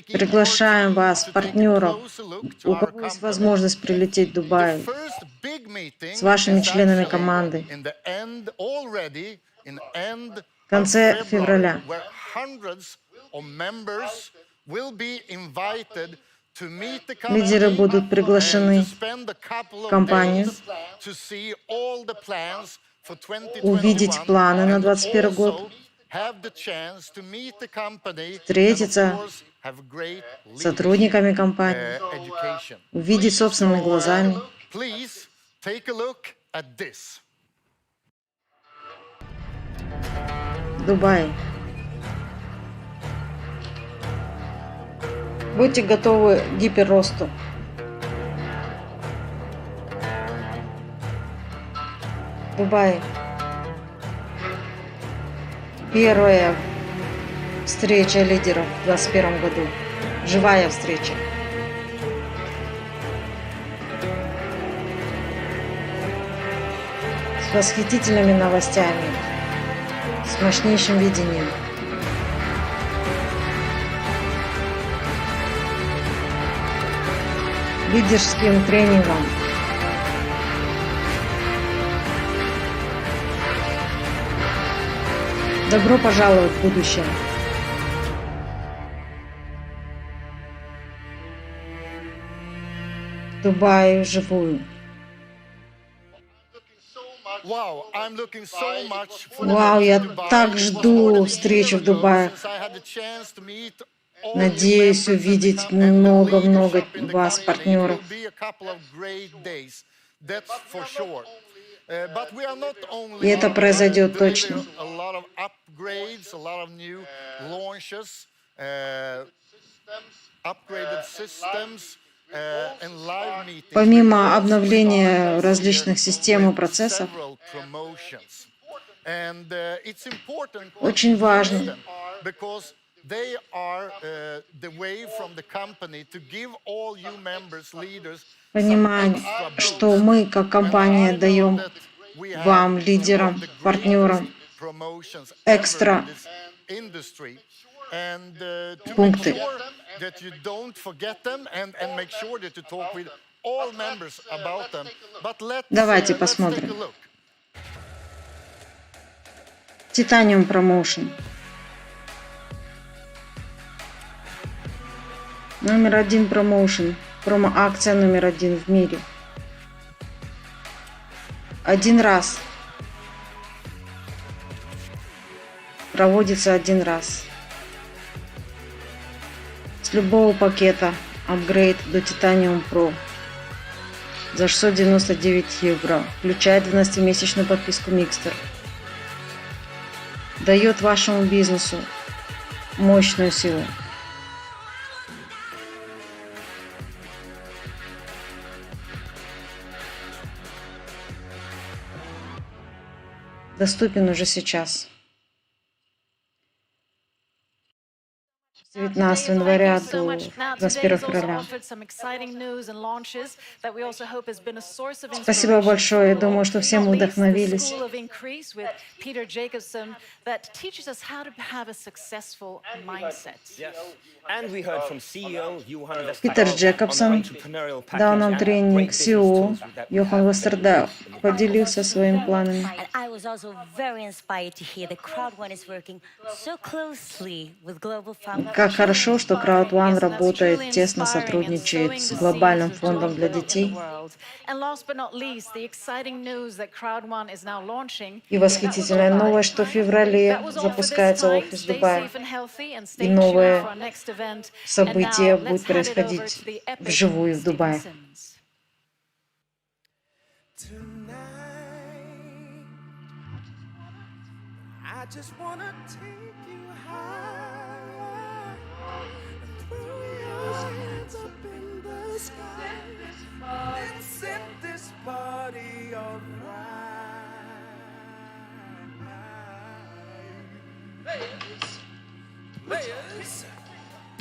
Приглашаем вас, партнеров, у кого есть возможность прилететь в Дубай с вашими членами команды в конце февраля. Лидеры будут приглашены в компанию увидеть планы на 2021 год, встретиться с сотрудниками компании, увидеть собственными глазами. Дубай. Будьте готовы к гиперросту. Дубай. Первая встреча лидеров в 2021 году. Живая встреча. С восхитительными новостями. С мощнейшим видением. Лидерским тренингом. Добро пожаловать в будущее. В Дубае вживую. Вау, я так жду встречу в Дубае. Надеюсь увидеть много-много вас, партнеров. И это произойдет точно. Помимо обновления различных систем и процессов, очень важно понимать, что мы, как компания, даем вам, лидерам, партнерам, экстра пункты. Давайте посмотрим. Titanium Promotion. Номер 1 промоушен. Промо-акция номер 1 в мире. Один раз. Проводится один раз. С любого пакета апгрейд до Titanium Pro за 699 евро, включая 12-месячную подписку Mixter. Дает вашему бизнесу мощную силу. Доступен уже сейчас. С 19 января до 21 февраля. Спасибо большое. Я думаю, что все мы вдохновились. Питер Джекобсон дал нам тренинг, CEO Йохан Вестердал поделился своими планами. Как хорошо, что Crowd1 работает, тесно сотрудничает с глобальным фондом для детей. И восхитительная новость, что в феврале запускается офис Дубая. И новое событие будет происходить вживую в Дубае. Players,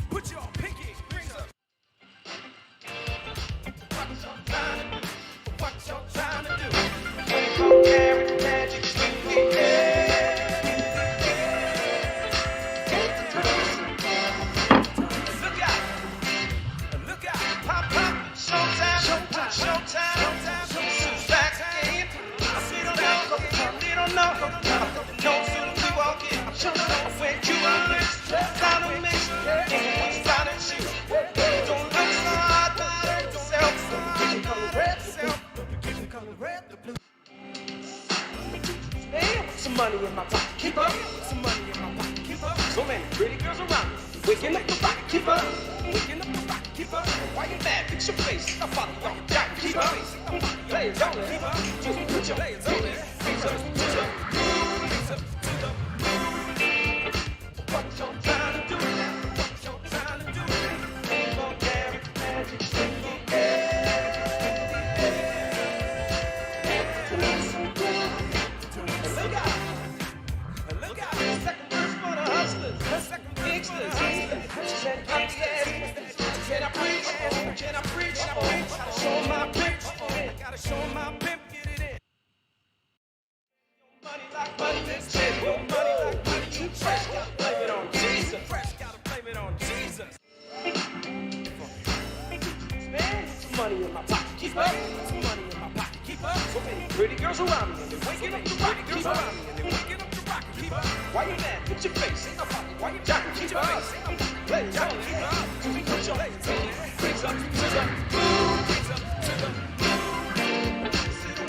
put your pinky rings up. What y'all trying to do? Magic swing, look out, pop, pop, showtime, showtime, shoes back again. I see them know, they don't know, no soon we walk in. When you are down on me, down at you. Don't look so hard by yourself. Hey, some money in my pocket, keep up. Some money in my pocket, keep up. So many pretty girls around me. Waking up the pocket, keep up. Waking up the pocket, keep up. Why you mad? Fix your face. I follow you, Jack, keep up. Players on it, keep up. Just put your players on it. Put your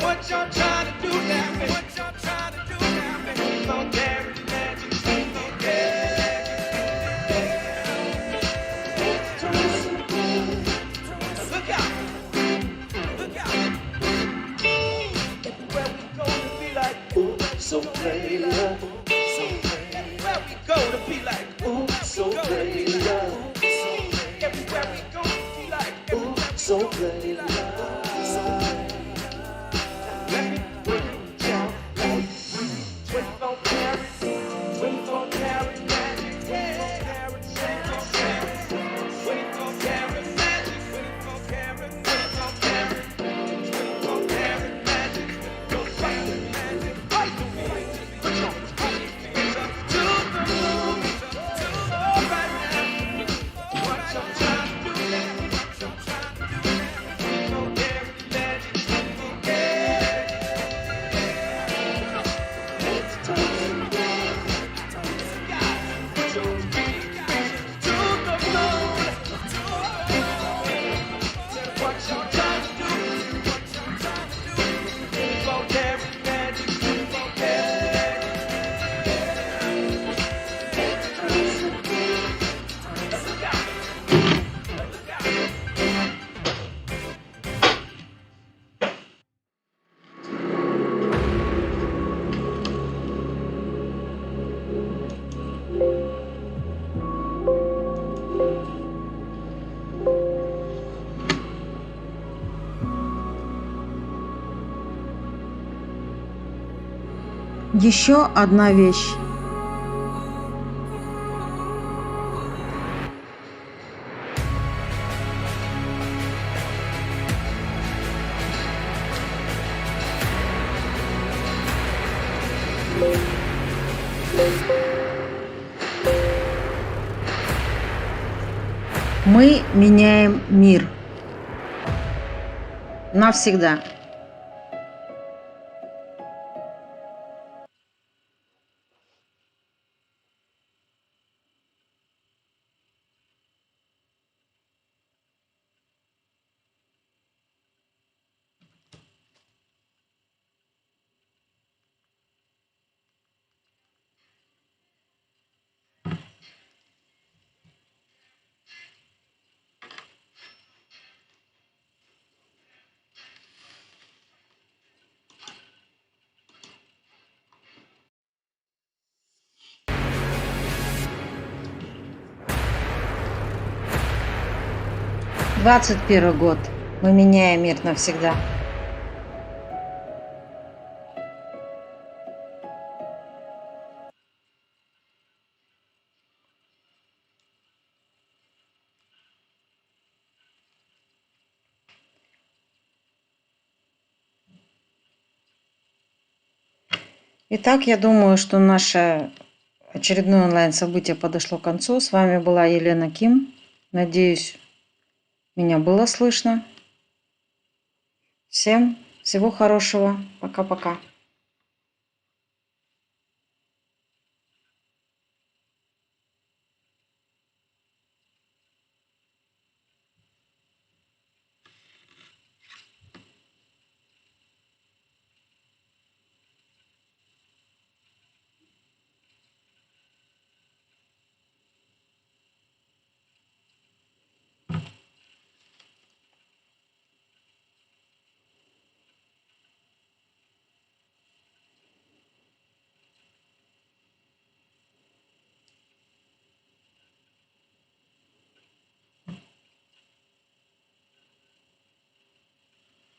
What y'all trying to do now? What y'all trying to do now? Don't carry the magic, don't carry. Look out! Look out! Everywhere we go to be like, ooh, so great love. Everywhere we go to be like, ooh, so great love. Everywhere we go to be like, ooh, so great love. Еще одна вещь. Мы меняем мир навсегда. «21 год. Мы меняем мир навсегда». Итак, я думаю, что наше очередное онлайн-событие подошло к концу. С вами была Елена Ким. Надеюсь, меня было слышно. Всем всего хорошего. Пока-пока.